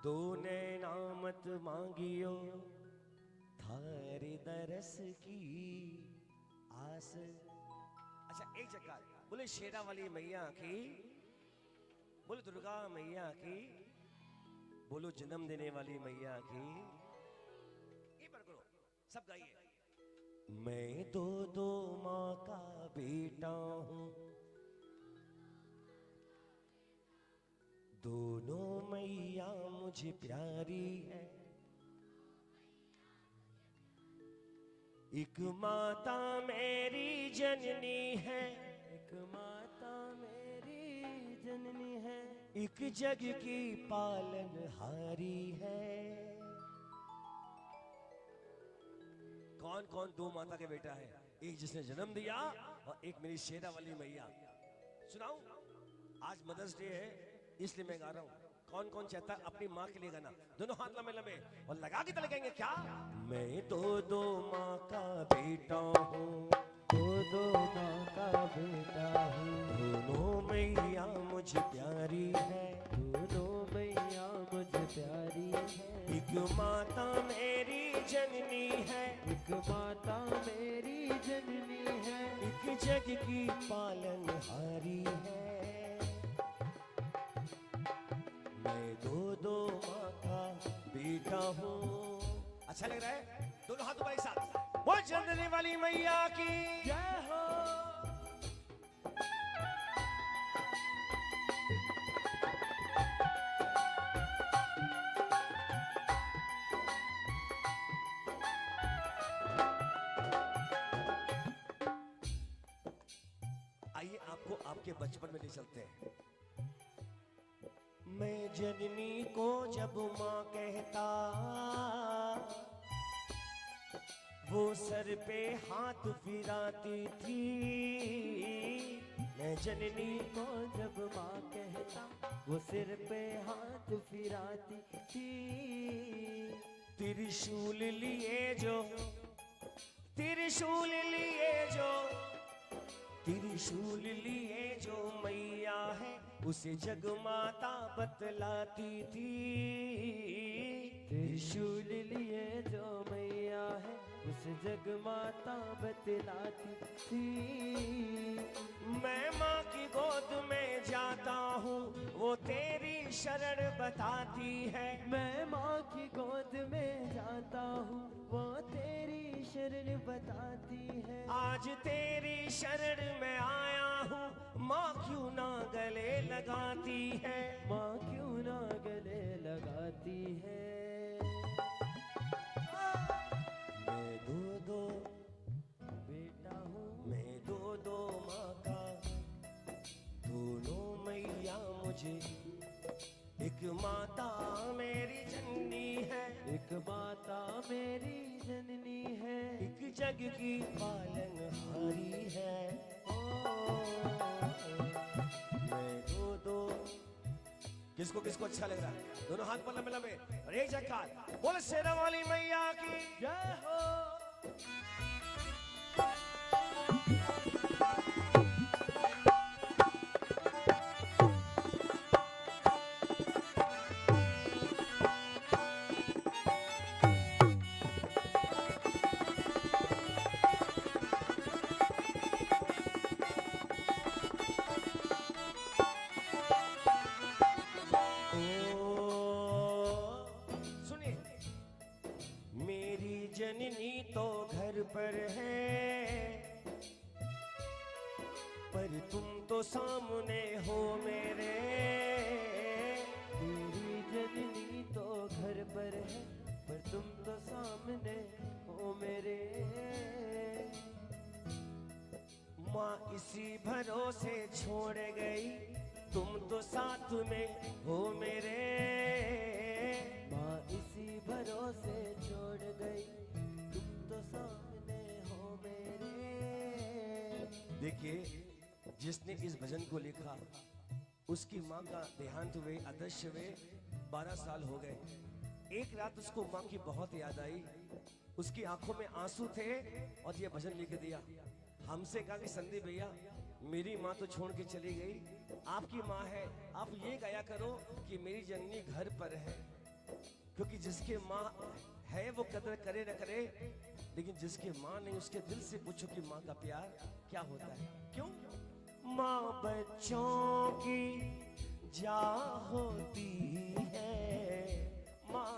दो नैना मत मांगियो, थारे दरस की आस। अच्छा एक जगह बोले शेरा वाली मैया की, बोले दुर्गा मैया की, बोलो जन्म देने वाली मैया की। ये पर करो, सब गाइए। मैं तो दो माँ का बेटा हूँ, दोनों मैया मुझे प्यारी है। एक माता मेरी जननी है, एक माता मेरी जननी है, एक जग की पालनहारी है। कौन कौन दो माता के बेटा है? एक जिसने जन्म दिया और एक मेरी शेरा वाली मैया। सुनाऊं? आज मदर्स डे है इसलिए मैं गा रहा हूं। कौन कौन चाहता है अपनी माँ के लिए गाना? दोनों हाथ लंबे लंबे और लगा के लगेंगे क्या? मैं तो दो माँ का बेटा हूँ, दो माँ का बेटा हूँ, दोनों मैया मुझे प्यारी है, दोनों मैया मुझे प्यारी है। एक माता मेरी जननी है, एक माता मेरी जननी है, एक जग की पालनहारी है। मैं दो माँ का बेटा हूँ। अच्छा लग रहा है? दोनों हाथों पर एक साथ। वो जननी वाली मैया की जय हो। आइए आपको आपके बचपन में ले चलते हैं। मैं जननी को जब माँ कहता, वो सर पे हाथ फिराती थी। मैं जननी को जब माँ कहता, वो सिर पे हाथ फिराती थी। त्रिशूल लिए जो, त्रिशूल लिए जो, त्रिशूल लिए जो मैया है, उसे जगमाता बतलाती थी। त्रिशूल लिए जो मैया है, उस जगमाता बतलाती थी। मैं माँ की गोद में जाता हूँ, वो तेरी शरण बताती है। मैं माँ की गोद में जाता हूँ, वो तेरी शरण बताती है। आज तेरी शरण में आया हूँ, माँ क्यों ना गले लगाती है। माँ क्यों ना गले लगाती है। मैं दो दो बेटा हूँ, मैं दो दो माँ का, दोनों मैया मुझे, एक माता मेरी जननी है, एक माता मेरी जननी है, एक जग की पालनहारी है। मैं दो दो, किसको किसको अच्छा लग रहा है? दोनों हाथ पर लंबे लंबे और एक जयकार बोल शेरा वाली मैया की जय हो। जननी तो घर पर है, पर तुम तो सामने हो मेरे। तेरी जननी तो घर पर है, पर तुम तो सामने हो मेरे। माँ इसी भरोसे छोड़ गई, तुम तो साथ में हो मेरे। माँ इसी भरोसे छोड़ गई, तुम तो सामने हो मेरे। देखिए, जिसने इस भजन को लिखा उसकी माँ का देहांत हुए, अदृश्य हुए 12 साल हो गए। एक रात उसको माँ की बहुत याद आई, उसकी आंखों में आंसू थे और ये भजन लिख दिया। हमसे कहा कि संदीप भैया, मेरी माँ तो छोड़ के चली गई, आपकी माँ है, आप ये गाया करो कि मेरी जननी घर पर है। क्योंकि जिसके माँ है वो कदर करे न करे, लेकिन जिसके माँ नहीं उसके दिल से पूछो कि माँ का प्यार क्या होता है। क्यों? माँ बच्चों की जा होती है, माँ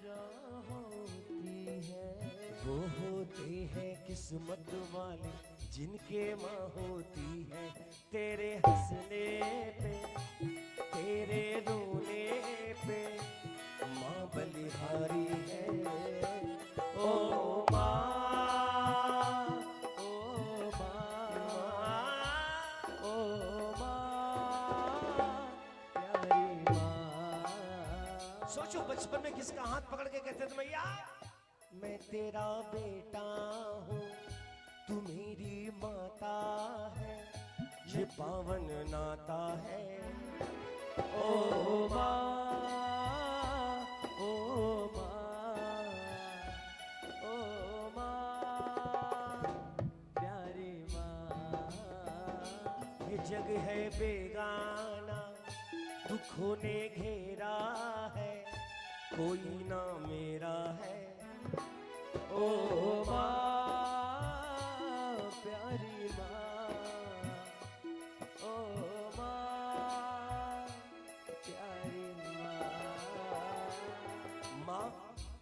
जा होती है, वो होते हैं किस्मत वाले जिनके माँ होती है। तेरे हंसने पे, तेरे रोने पे माँ बलिहारी है। ओ माँ, ओ माँ, ओ माँ, प्यारी माँ। सोचो बचपन में किसका हाथ पकड़ के कहते थे मैया, मैं तेरा बेटा हूँ, तू मेरी माता है, ये पावन नाता है। ओ माँ, ओ माँ, ओ माँ, प्यारी माँ। ये जग है बेगाना, दुखों ने घेरा है, कोई ना मेरा है। ओ माँ, प्यारी माँ, ओ माँ, प्यारी माँ। माँ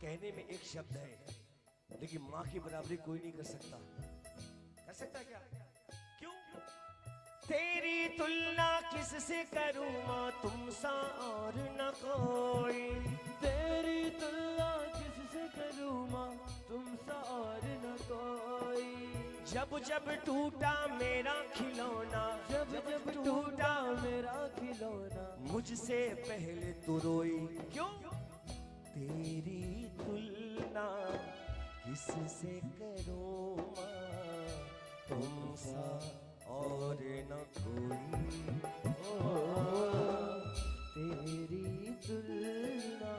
कहने में एक शब्द है, लेकिन माँ की बराबरी कोई नहीं कर सकता। कर सकता क्या? क्यों? तेरी तुलना किससे करूं माँ, तुमसा और न कोई। तेरी तुलना किससे करूँ माँ, तुमसा और न कोई। जब जब टूटा मेरा खिलौना, जब जब टूटा मेरा खिलौना, मुझसे पहले तू रोई क्यों? तेरी तुलना किससे करूं माँ, तुम सा और न कोई। तेरी तुलना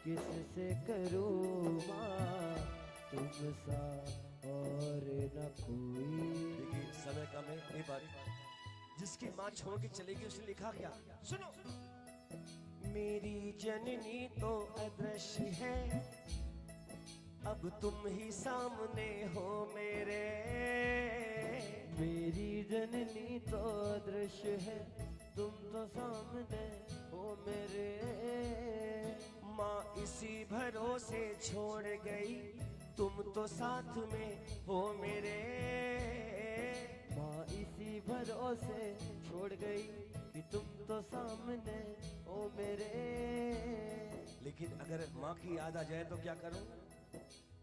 किससे करूं माँ, तुम सा और न कोई। देखिए समय कम है, ये बात जिसकी माँ छोड़ के चलेगी उसने लिखा क्या सुनो। मेरी जननी तो अदृश्य है, अब तुम ही सामने हो मेरे। मेरी जननी तो दृश्य है, तुम तो सामने हो मेरे। माँ इसी भरोसे छोड़ गई, तुम तो साथ में हो मेरे। माँ इसी भरोसे छोड़ गई कि तुम तो सामने हो मेरे। लेकिन अगर माँ की याद आ जाए तो क्या करूं?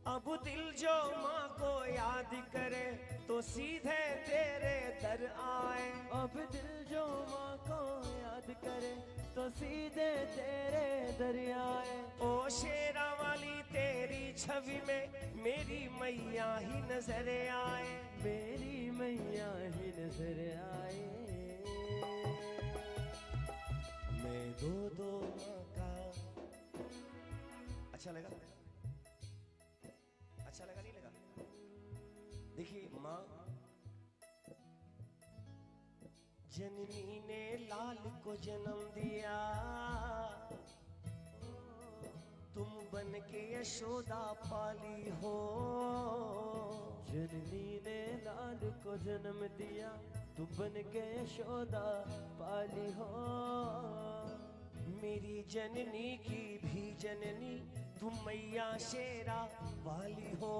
अब दिल जो माँ को याद करे तो सीधे तेरे दर आए। अब दिल जो माँ को याद करे तो सीधे तेरे दरियाए। ओ शेरा वाली तेरी छवि में मेरी मैया ही नजर आए। मेरी मैया ही नजर आए। मैं दो दो माँ का। अच्छा लगा? अच्छा लगा नहीं लगा? देखिए माँ जननी ने लाल को जन्म दिया, तुम बन के यशोदा पाली हो। जननी ने लाल को जन्म दिया, तुम बन के यशोदा पाली हो। मेरी जननी की भी जननी तुम मैया शेरा वाली हो।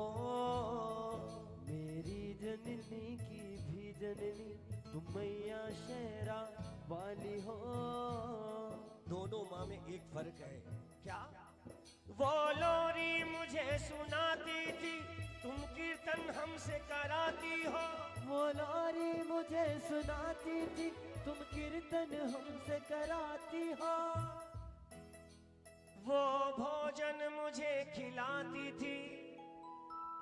मेरी जननी की भी जननी तुम मैया शेरा वाली हो। दोनों माँ में एक फर्क है क्या? वो लोरी मुझे सुनाती थी, तुम कीर्तन हमसे कराती हो। वो लोरी मुझे सुनाती थी, तुम कीर्तन हमसे कराती हो। वो भोजन मुझे खिलाती थी,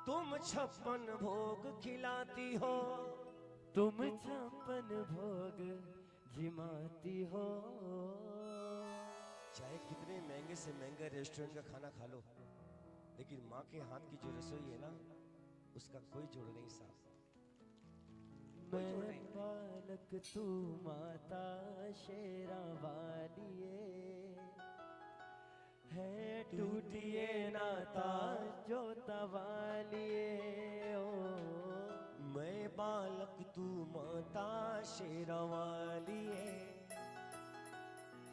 तुम 56 भोग खिलाती हो। तुम 56 भोग जिमाती हो। चाहे कितने महंगे से महंगे रेस्टोरेंट का खाना खा लो, लेकिन माँ के हाथ की जो रसोई है ना, उसका कोई जोड़ नहीं साहब। मैं बालक तू माता शेरा वालिए, है टूटिए नाता जो तवालिए। ओ मैं बालक तू माता शेरा वाली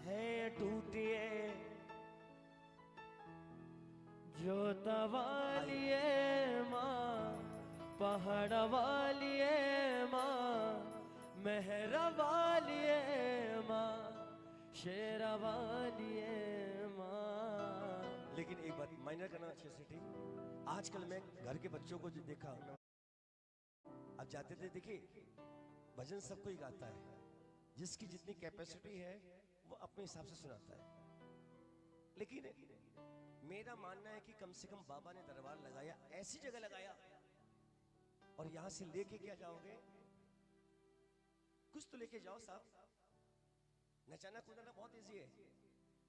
है टूटिए जो तवालिए माँ, पहाड़ वालिए माँ, मेहर वालिए माँ, शेरा वालिए माँ। लेकिन एक बात माइनर करना अच्छे से, ठीक? आजकल मैं घर के बच्चों को जो देखा, अब जाते थे देखिए भजन सब कोई गाता है, जिसकी जितनी कैपेसिटी है वो अपने हिसाब से सुनाता है। लेकिन मेरा मानना है कि कम से कम बाबा ने दरबार लगाया, ऐसी जगह लगाया, और यहां से लेके क्या जाओगे? कुछ तो लेके जाओ साहब। नचाना कूदना बहुत इजी है,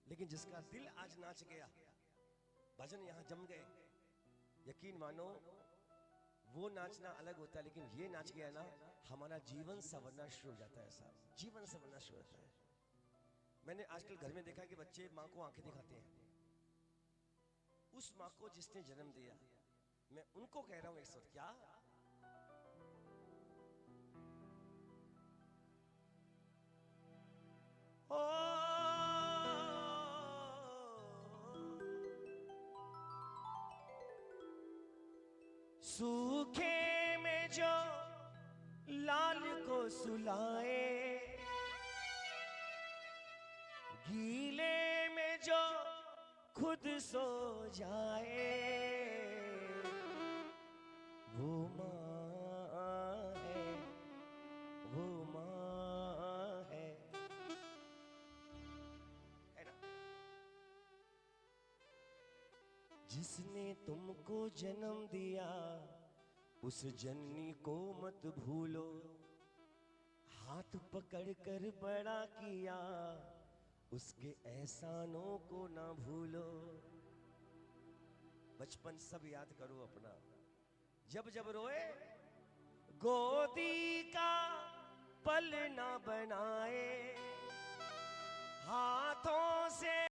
लेकिन जिसका दिल आज नाच गया, भजन यहां जम गए, यकीन मानो वो नाचना अलग होता है, लेकिन ये नाच गया ना, हमारा जीवन संवरना शुरू हो जाता है साहब। जीवन संवरना शुरू होता है। मैंने आजकल घर में देखा कि बच्चे माँ को आंखें दिखाते हैं। उस माँ को जिसने जन्म दिया, मैं उनको कह रहा हूं इस वक्त, क्या सूखे में जो लाल को सुलाए, गीले में जो खुद सो जाए, वो माँ जिसने तुमको जन्म दिया उस जननी को मत भूलो, हाथ पकड़ कर बड़ा किया उसके एहसानों को ना भूलो। बचपन सब याद करो अपना, जब जब रोए गोदी का पल ना बनाए, हाथों से